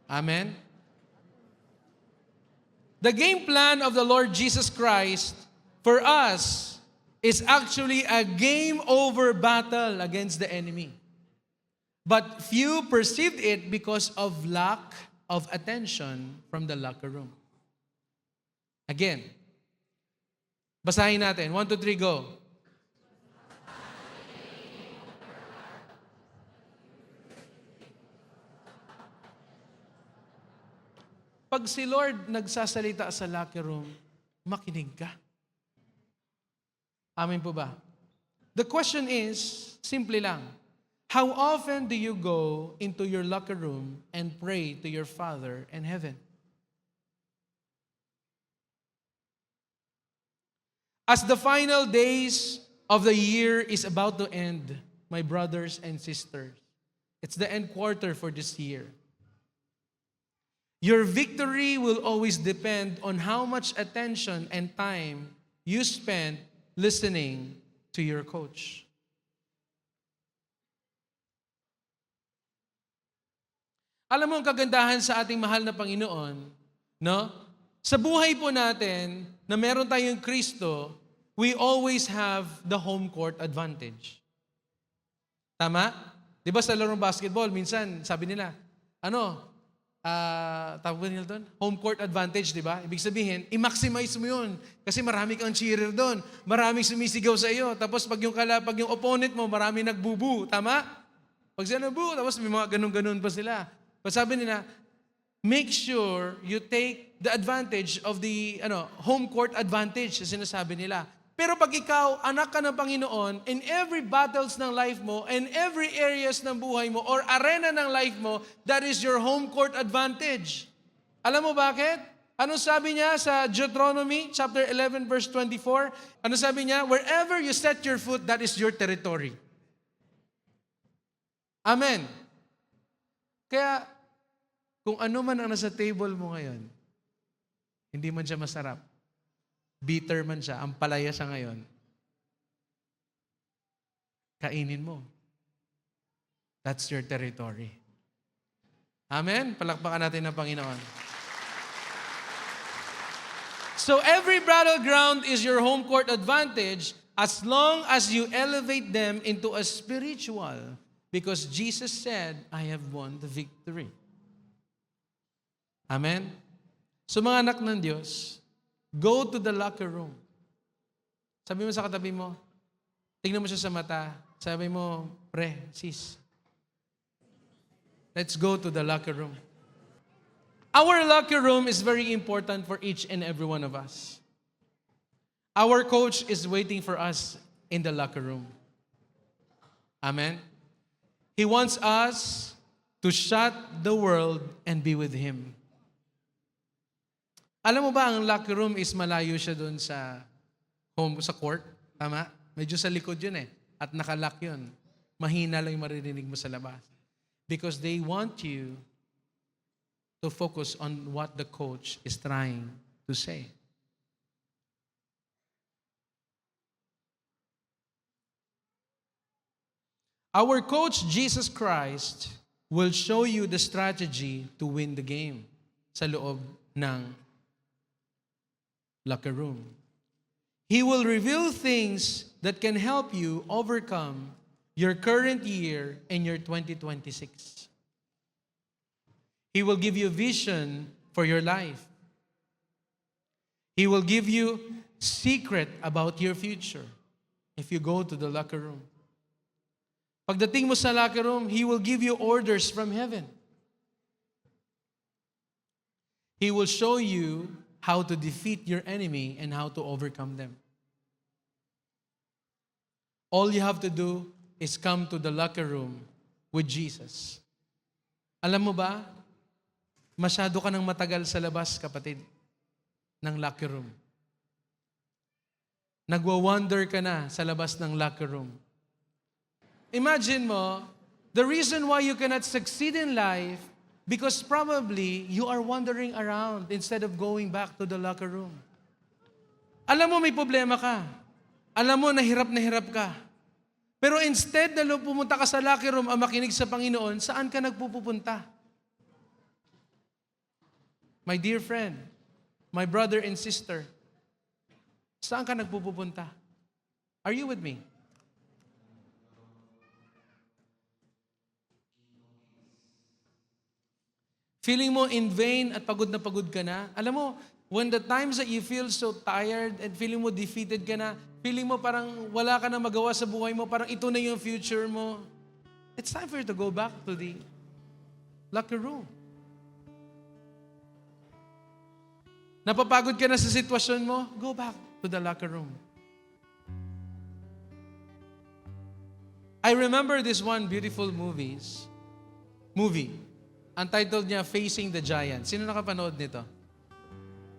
[SPEAKER 1] Amen? The game plan of the Lord Jesus Christ for us is actually a game over battle against the enemy. But few perceived it because of lack of attention from the locker room. Again, basahin natin. 1, 2, 3, go. Pag si Lord nagsasalita sa locker room, makinig ka. Amen po ba? The question is, simple lang. How often do you go into your locker room and pray to your Father in heaven? As the final days of the year is about to end, my brothers and sisters, it's the end quarter for this year. Your victory will always depend on how much attention and time you spend listening to your coach. Alam mo ang kagandahan sa ating mahal na Panginoon, no? Sa buhay po natin na meron tayong Kristo, we always have the home court advantage. Tama? Di ba sa larong basketball, minsan sabi nila, tawag ba nila doon? Home court advantage, di ba? Ibig sabihin, i-maximize mo yun. Kasi marami kang cheerer doon. Maraming sumisigaw sa iyo. Tapos pag yung opponent mo, marami nagbubu. Tama? Pag sila nagbubu, tapos may mga ganun-ganun pa sila. But sabi nila, make sure you take the advantage of the home court advantage na sinasabi nila. Pero pag ikaw, anak ka ng Panginoon, in every battles ng life mo, in every areas ng buhay mo, or arena ng life mo, that is your home court advantage. Alam mo bakit? Ano sabi niya sa Deuteronomy chapter 11 verse 24? Ano sabi niya? Wherever you set your foot, that is your territory. Amen. Kaya, kung ano man ang nasa table mo ngayon, hindi man siya masarap, bitter man siya, ang palaya siya ngayon, kainin mo. That's your territory. Amen? Palakpakan natin ng Panginoon. So every battleground is your home court advantage as long as you elevate them into a spiritual, because Jesus said, I have won the victory. Amen? So mga anak ng Diyos, go to the locker room. Sabi mo sa katabi mo, tingnan mo siya sa mata, sabi mo, pre, sis, let's go to the locker room. Our locker room is very important for each and every one of us. Our coach is waiting for us in the locker room. Amen? He wants us to shut the world and be with Him. Alam mo ba, ang locker room is malayo siya doon sa court. Tama? Medyo sa likod yun eh. At nakalock yun. Mahina lang yung maririnig mo sa labas. Because they want you to focus on what the coach is trying to say. Our coach, Jesus Christ, will show you the strategy to win the game sa loob ng locker room. He will reveal things that can help you overcome your current year and your 2026. He will give you vision for your life. He will give you secret about your future if you go to the locker room. Pagdating mo sa locker room, He will give you orders from heaven. He will show you how to defeat your enemy and how to overcome them. All you have to do is come to the locker room with Jesus. Alam mo ba, masyado ka nang matagal sa labas, kapatid, ng locker room. Nagwa-wonder ka na sa labas ng locker room. Imagine mo, the reason why you cannot succeed in life because probably you are wandering around instead of going back to the locker room. Alam mo may problema ka. Alam mo na hirap ka. Pero instead na pumunta ka sa locker room ang makinig sa Panginoon, saan ka nagpupunta? My dear friend, my brother and sister, saan ka nagpupunta? Are you with me? Feeling mo in vain at pagod na pagod ka na? Alam mo, when the times that you feel so tired and feeling mo defeated ka na, feeling mo parang wala ka na magawa sa buhay mo, parang ito na yung future mo, it's time for you to go back to the locker room. Napapagod ka na sa sitwasyon mo, go back to the locker room. I remember this one beautiful movie. Ang title niya, Facing the Giant. Sino nakapanood nito?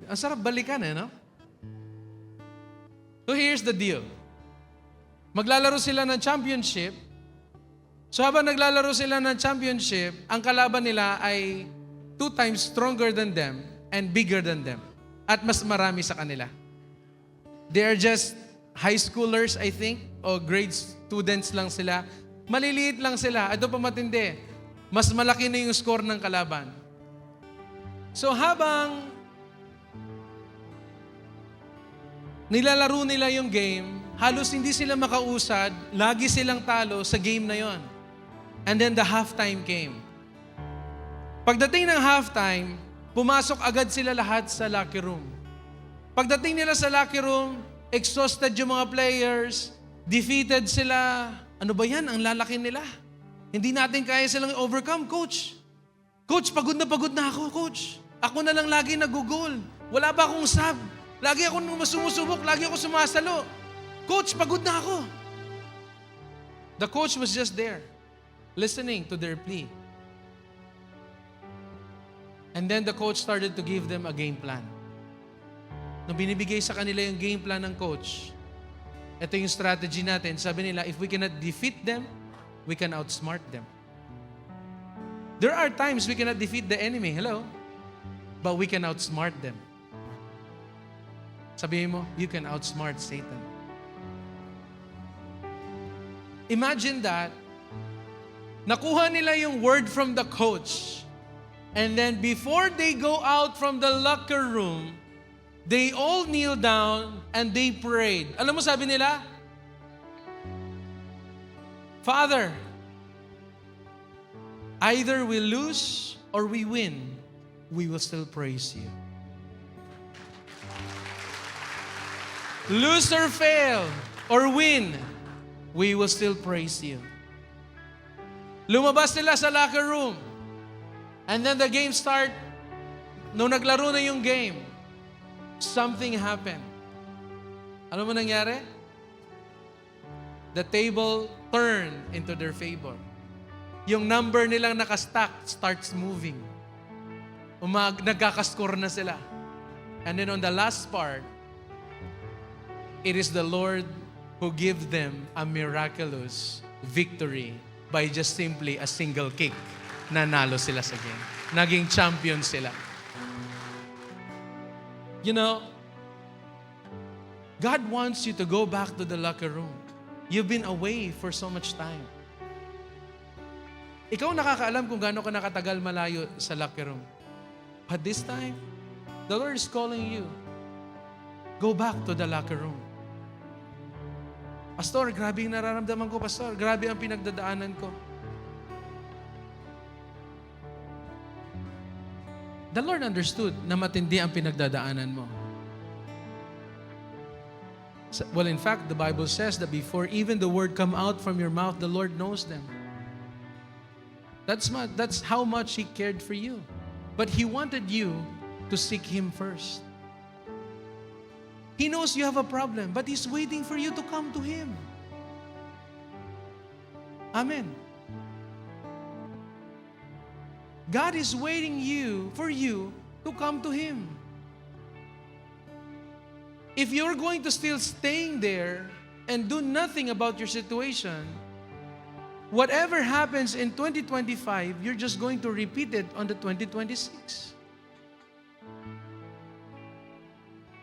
[SPEAKER 1] Ang sarap balikan no? So here's the deal. Maglalaro sila ng championship. So habang naglalaro sila ng championship, ang kalaban nila ay 2 times stronger than them and bigger than them. At mas marami sa kanila. They are just high schoolers, I think, o grade students lang sila. Maliliit lang sila. Ito pa matindi. Mas malaki na yung score ng kalaban. So habang nilalaro nila yung game, halos hindi sila makausad, lagi silang talo sa game na yon. And then the halftime came. Pagdating ng halftime, pumasok agad sila lahat sa locker room. Pagdating nila sa locker room, exhausted yung mga players, defeated sila. Ano ba yan? Ang lalaki nila. Hindi natin kaya silang overcome, Coach. Coach, pagod na ako, Coach. Ako na lang lagi nag-goal. Wala ba akong sub? Lagi ako sumusubok, lagi ako sumasalo. Coach, pagod na ako. The coach was just there, listening to their plea. And then the coach started to give them a game plan. Nung binibigay sa kanila yung game plan ng coach, ito yung strategy natin. Sabi nila, if we cannot defeat them, we can outsmart them. There are times we cannot defeat the enemy, hello? But we can outsmart them. Sabihin mo, you can outsmart Satan. Imagine that, nakuha nila yung word from the coach, and then before they go out from the locker room, they all kneel down and they prayed. Alam mo sabi nila? Father, either we lose or we win, we will still praise you. Lose or fail or win, we will still praise you. Lumabas sila sa locker room. And then the game start. Nung naglaro na yung game, something happened. Ano mo nangyari? The table turned into their favor. Yung number nilang nakastack starts moving. Nagkakaskore na sila. And then on the last part, it is the Lord who gives them a miraculous victory by just simply a single kick. Nanalo sila sa game. Naging champion sila. You know, God wants you to go back to the locker room. You've been away for so much time. Ikaw nakakaalam kung gaano ka nakatagal malayo sa locker room. But this time, the Lord is calling you. Go back to the locker room. Pastor, grabe yung nararamdaman ko, Pastor. Grabe ang pinagdadaanan ko. The Lord understood na matindi ang pinagdadaanan mo. Well, in fact, the Bible says that before even the word come out from your mouth, the Lord knows them. That's how much He cared for you. But He wanted you to seek Him first. He knows you have a problem, but He's waiting for you to come to Him. Amen. God is waiting for you to come to Him. If you're going to still staying there and do nothing about your situation, whatever happens in 2025, you're just going to repeat it on the 2026.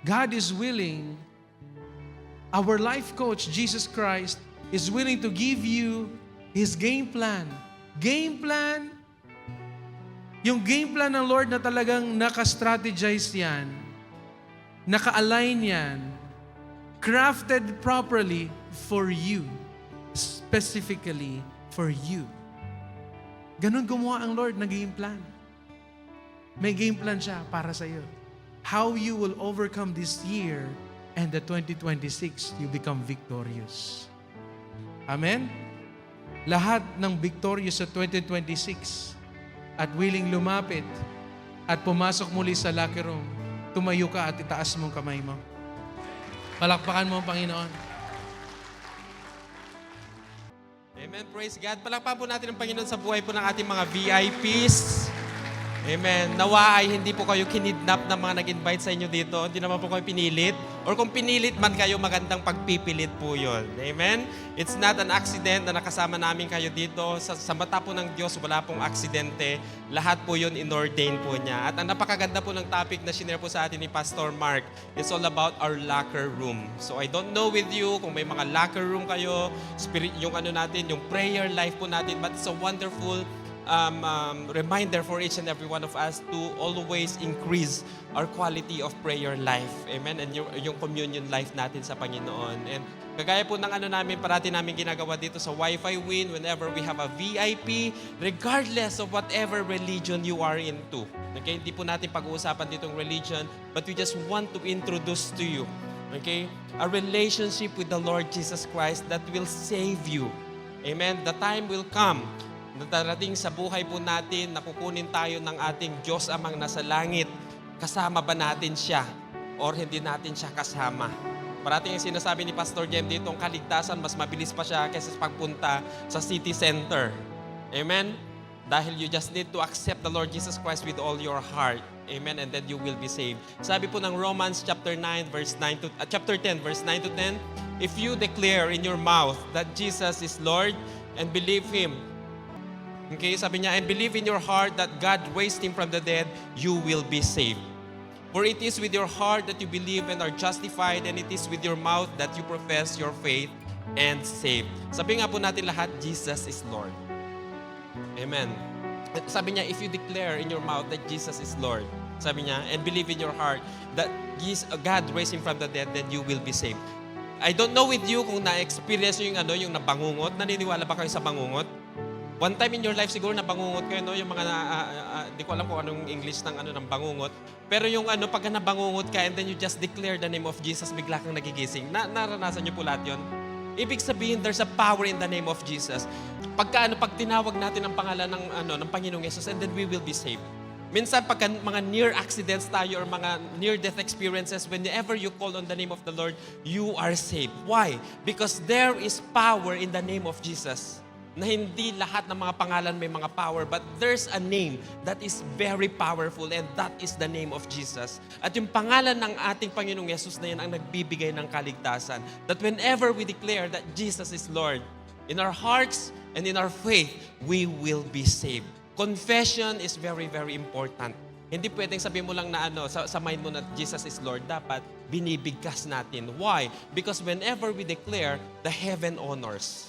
[SPEAKER 1] God is willing, our life coach, Jesus Christ, is willing to give you His game plan. Game plan, yung game plan ng Lord na talagang naka-strategize yan, naka-align yan, crafted properly for you, specifically for you. Ganun gumawa ang Lord ng game plan. May game plan siya para sa iyo. How you will overcome this year and the 2026, you become victorious. Amen? Lahat ng victorious sa 2026 at willing lumapit at pumasok muli sa locker room, tumayo ka at itaas mong kamay mo. Palakpakan mo ang Panginoon.
[SPEAKER 2] Amen. Praise God. Palakpakan po natin ang Panginoon sa buhay po ng ating mga VIPs. Amen. Nawa ay hindi po kayo kinidnap ng mga nag-invite sa inyo dito. Hindi naman po kayo pinilit. Or kung pinilit man kayo, magandang pagpipilit po yun. Amen. It's not an accident na nakasama namin kayo dito. Sa mata po ng Diyos, wala pong aksidente. Lahat po yun in-ordain po niya. At ang napakaganda po ng topic na shinare po sa atin ni Pastor Mark, it's all about our locker room. So I don't know with you kung may mga locker room kayo, yung yung prayer life po natin, but it's a wonderful reminder for each and every one of us to always increase our quality of prayer life. Amen? And yung communion life natin sa Panginoon. And kagaya po ng namin, parati namin ginagawa dito sa Wi-Fi Win, whenever we have a VIP, regardless of whatever religion you are into. Okay? Hindi po natin pag-uusapan ditong religion, but we just want to introduce to you, okay, a relationship with the Lord Jesus Christ that will save you. Amen? The time will come na darating sa buhay po natin, nakukunin tayo ng ating Diyos amang nasa langit. Kasama ba natin siya or hindi natin siya kasama? Parating yung sinasabi ni Pastor Jem dito, ang kaligtasan, mas mabilis pa siya kaysa pagpunta sa city center. Amen? Dahil you just need to accept the Lord Jesus Christ with all your heart. Amen? And then you will be saved. Sabi po ng Romans chapter 10 verse 9 to 10, if you declare in your mouth that Jesus is Lord and believe Him, okay, sabi niya, and believe in your heart that God raised Him from the dead, you will be saved. For it is with your heart that you believe and are justified, and it is with your mouth that you profess your faith and saved. Sabi nga po natin lahat, Jesus is Lord. Amen. Sabi niya, if you declare in your mouth that Jesus is Lord, sabi niya, and believe in your heart that God raised Him from the dead, then you will be saved. I don't know with you kung na-experience yung yung nabangungot. Naniniwala ba kayo sa bangungot? One time in your life siguro nabangungot kayo, no? Yung mga, di ko alam kung anong English ng bangungot. Pero yung pagka nabangungot ka and then you just declare the name of Jesus, bigla kang nagigising. Naranasan niyo po lahat yun? Ibig sabihin, there's a power in the name of Jesus. Pag tinawag natin ang pangalan ng Panginoong Yesus, and then we will be saved. Minsan, pagka mga near accidents tayo or mga near-death experiences, whenever you call on the name of the Lord, you are saved. Why? Because there is power in the name of Jesus. Na hindi lahat ng mga pangalan may mga power, but there's a name that is very powerful, and that is the name of Jesus. At yung pangalan ng ating Panginoong Yesus na yan ang nagbibigay ng kaligtasan. That whenever we declare that Jesus is Lord, in our hearts and in our faith, we will be saved. Confession is very, very important. Hindi pwedeng sabihin mo lang na sa mind mo na Jesus is Lord. Dapat binibigkas natin. Why? Because whenever we declare, the heaven honors.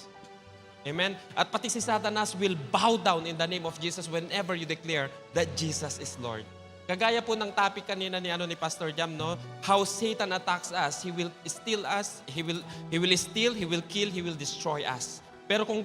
[SPEAKER 2] Amen? At pati si Satanas will bow down in the name of Jesus whenever you declare that Jesus is Lord. Kagaya po ng topic kanina ni Pastor Jam, no? How Satan attacks us. He will steal us. He will steal, he will kill, he will destroy us. Pero kung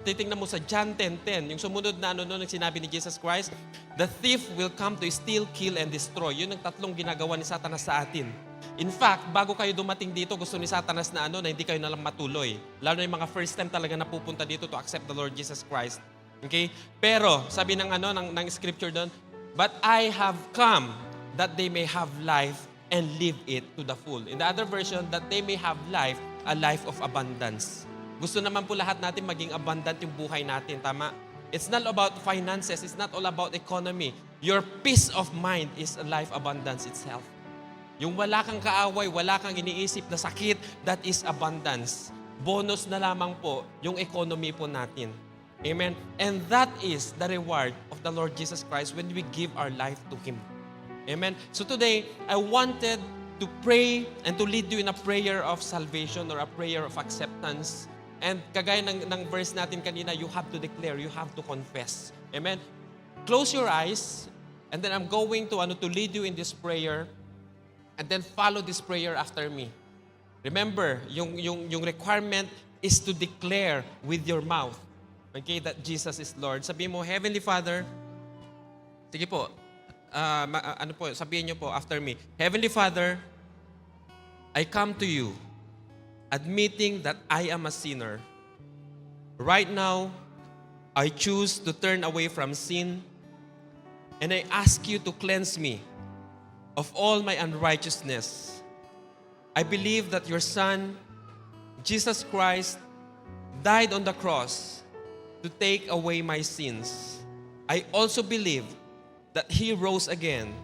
[SPEAKER 2] titingnan mo sa John 10:10, yung sumunod na nung sinabi ni Jesus Christ, The thief will come to steal, kill, and destroy. Yun ang tatlong ginagawa ni Satanas sa atin. In fact, bago kayo dumating dito, gusto ni Satanas na na hindi kayo nalang matuloy. Lalo na yung mga first time talaga na pupunta dito to accept the Lord Jesus Christ. Okay? Pero, sabi ng ng scripture doon, but I have come that they may have life and live it to the full. In the other version, that they may have life, a life of abundance. Gusto naman po lahat natin maging abundant yung buhay natin, tama? It's not about finances. It's not all about economy. Your peace of mind is a life abundance itself. Yung wala kang kaaway, wala kang iniisip na sakit, that is abundance. Bonus na lamang po yung economy po natin. Amen? And that is the reward of the Lord Jesus Christ when we give our life to Him. Amen? So today, I wanted to pray and to lead you in a prayer of salvation or a prayer of acceptance. And kagaya ng verse natin kanina, you have to declare, you have to confess. Amen? Close your eyes, and then I'm going to lead you in this prayer, and then follow this prayer after me. Remember, yung requirement is to declare with your mouth, okay, that Jesus is Lord. Sabihin mo, Heavenly Father, sige po, sabihin niyo po after me, Heavenly Father, I come to you, admitting that I am a sinner. Right now, I choose to turn away from sin, and I ask you to cleanse me of all my unrighteousness. I believe that your Son, Jesus Christ, died on the cross to take away my sins. I also believe that He rose again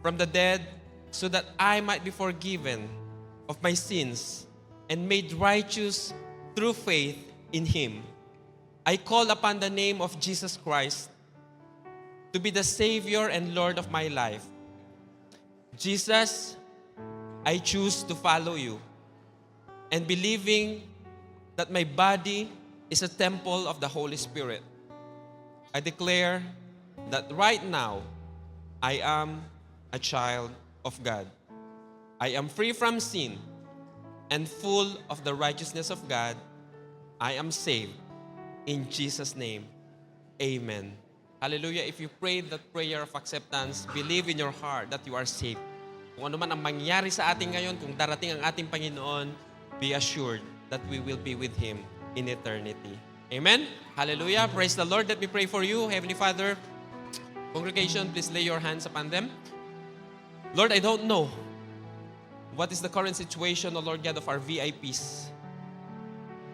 [SPEAKER 2] from the dead so that I might be forgiven of my sins and made righteous through faith in Him. I call upon the name of Jesus Christ to be the Savior and Lord of my life. Jesus, I choose to follow you and believing that my body is a temple of the Holy Spirit. I declare that right now, I am a child of God. I am free from sin and full of the righteousness of God. I am saved. In Jesus' name, amen. Hallelujah. If you prayed that prayer of acceptance, believe in your heart that you are saved. Kung ano man ang mangyari sa atin ngayon, kung darating ang ating Panginoon, be assured that we will be with Him in eternity. Amen? Hallelujah. Praise the Lord. Let me pray for you. Heavenly Father, congregation, please lay your hands upon them. Lord, I don't know what is the current situation, O Lord God, of our VIPs.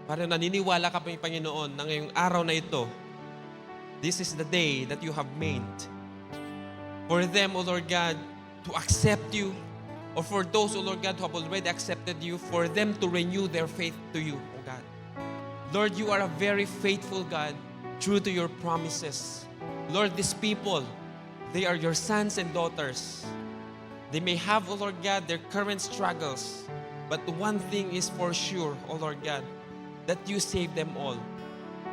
[SPEAKER 2] Para naniniwala ka pa, Panginoon, na ngayong araw na ito, this is the day that you have made for them, O Lord God, to accept you, or for those, O Lord God, who have already accepted you, for them to renew their faith to you, O God. Lord, you are a very faithful God, true to your promises. Lord, these people, they are your sons and daughters. They may have, O Lord God, their current struggles, but one thing is for sure, O Lord God, that you save them all.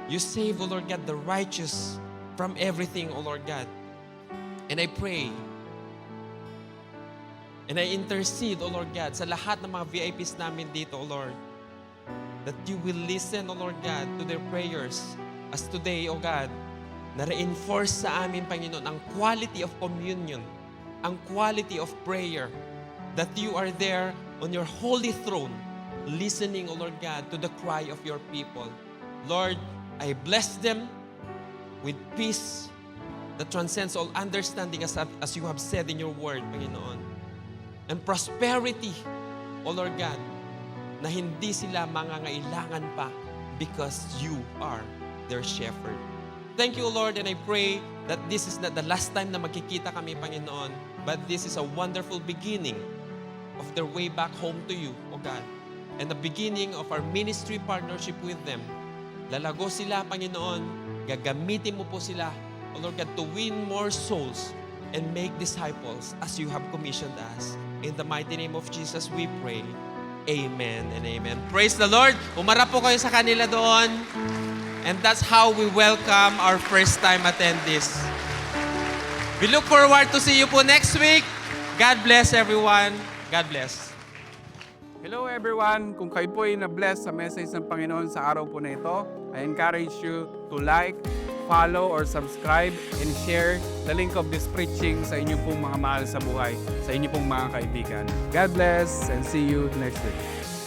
[SPEAKER 2] You save, O Lord God, the righteous from everything, O Lord God. And I pray, and I intercede, O Lord God, sa lahat ng mga VIPs namin dito, O Lord, that you will listen, O Lord God, to their prayers. As today, O God, na-reinforce sa amin, Panginoon, ang quality of communion, ang quality of prayer, that you are there on your holy throne, listening, O Lord God, to the cry of your people. Lord, I bless them with peace that transcends all understanding, as you have said in your word, Panginoon. And prosperity, O Lord God, na hindi sila mangangailangan pa because you are their shepherd. Thank you, Lord, and I pray that this is not the last time na magkikita kami, Panginoon, but this is a wonderful beginning of their way back home to you, O God, and the beginning of our ministry partnership with them. Lalago sila, Panginoon, gagamitin mo po sila, O Lord God, to win more souls and make disciples as you have commissioned us. In the mighty name of Jesus, we pray. Amen and amen. Praise the Lord. Umarap po kayo sa kanila doon. And that's how we welcome our first-time attendees. We look forward to see you po next week. God bless everyone. God bless.
[SPEAKER 3] Hello everyone! Kung kayo po ay na-bless sa message ng Panginoon sa araw po na ito, I encourage you to like, follow or subscribe and share the link of this preaching sa inyong pong mga mahal sa buhay, sa inyong pong mga kaibigan. God bless and see you next week.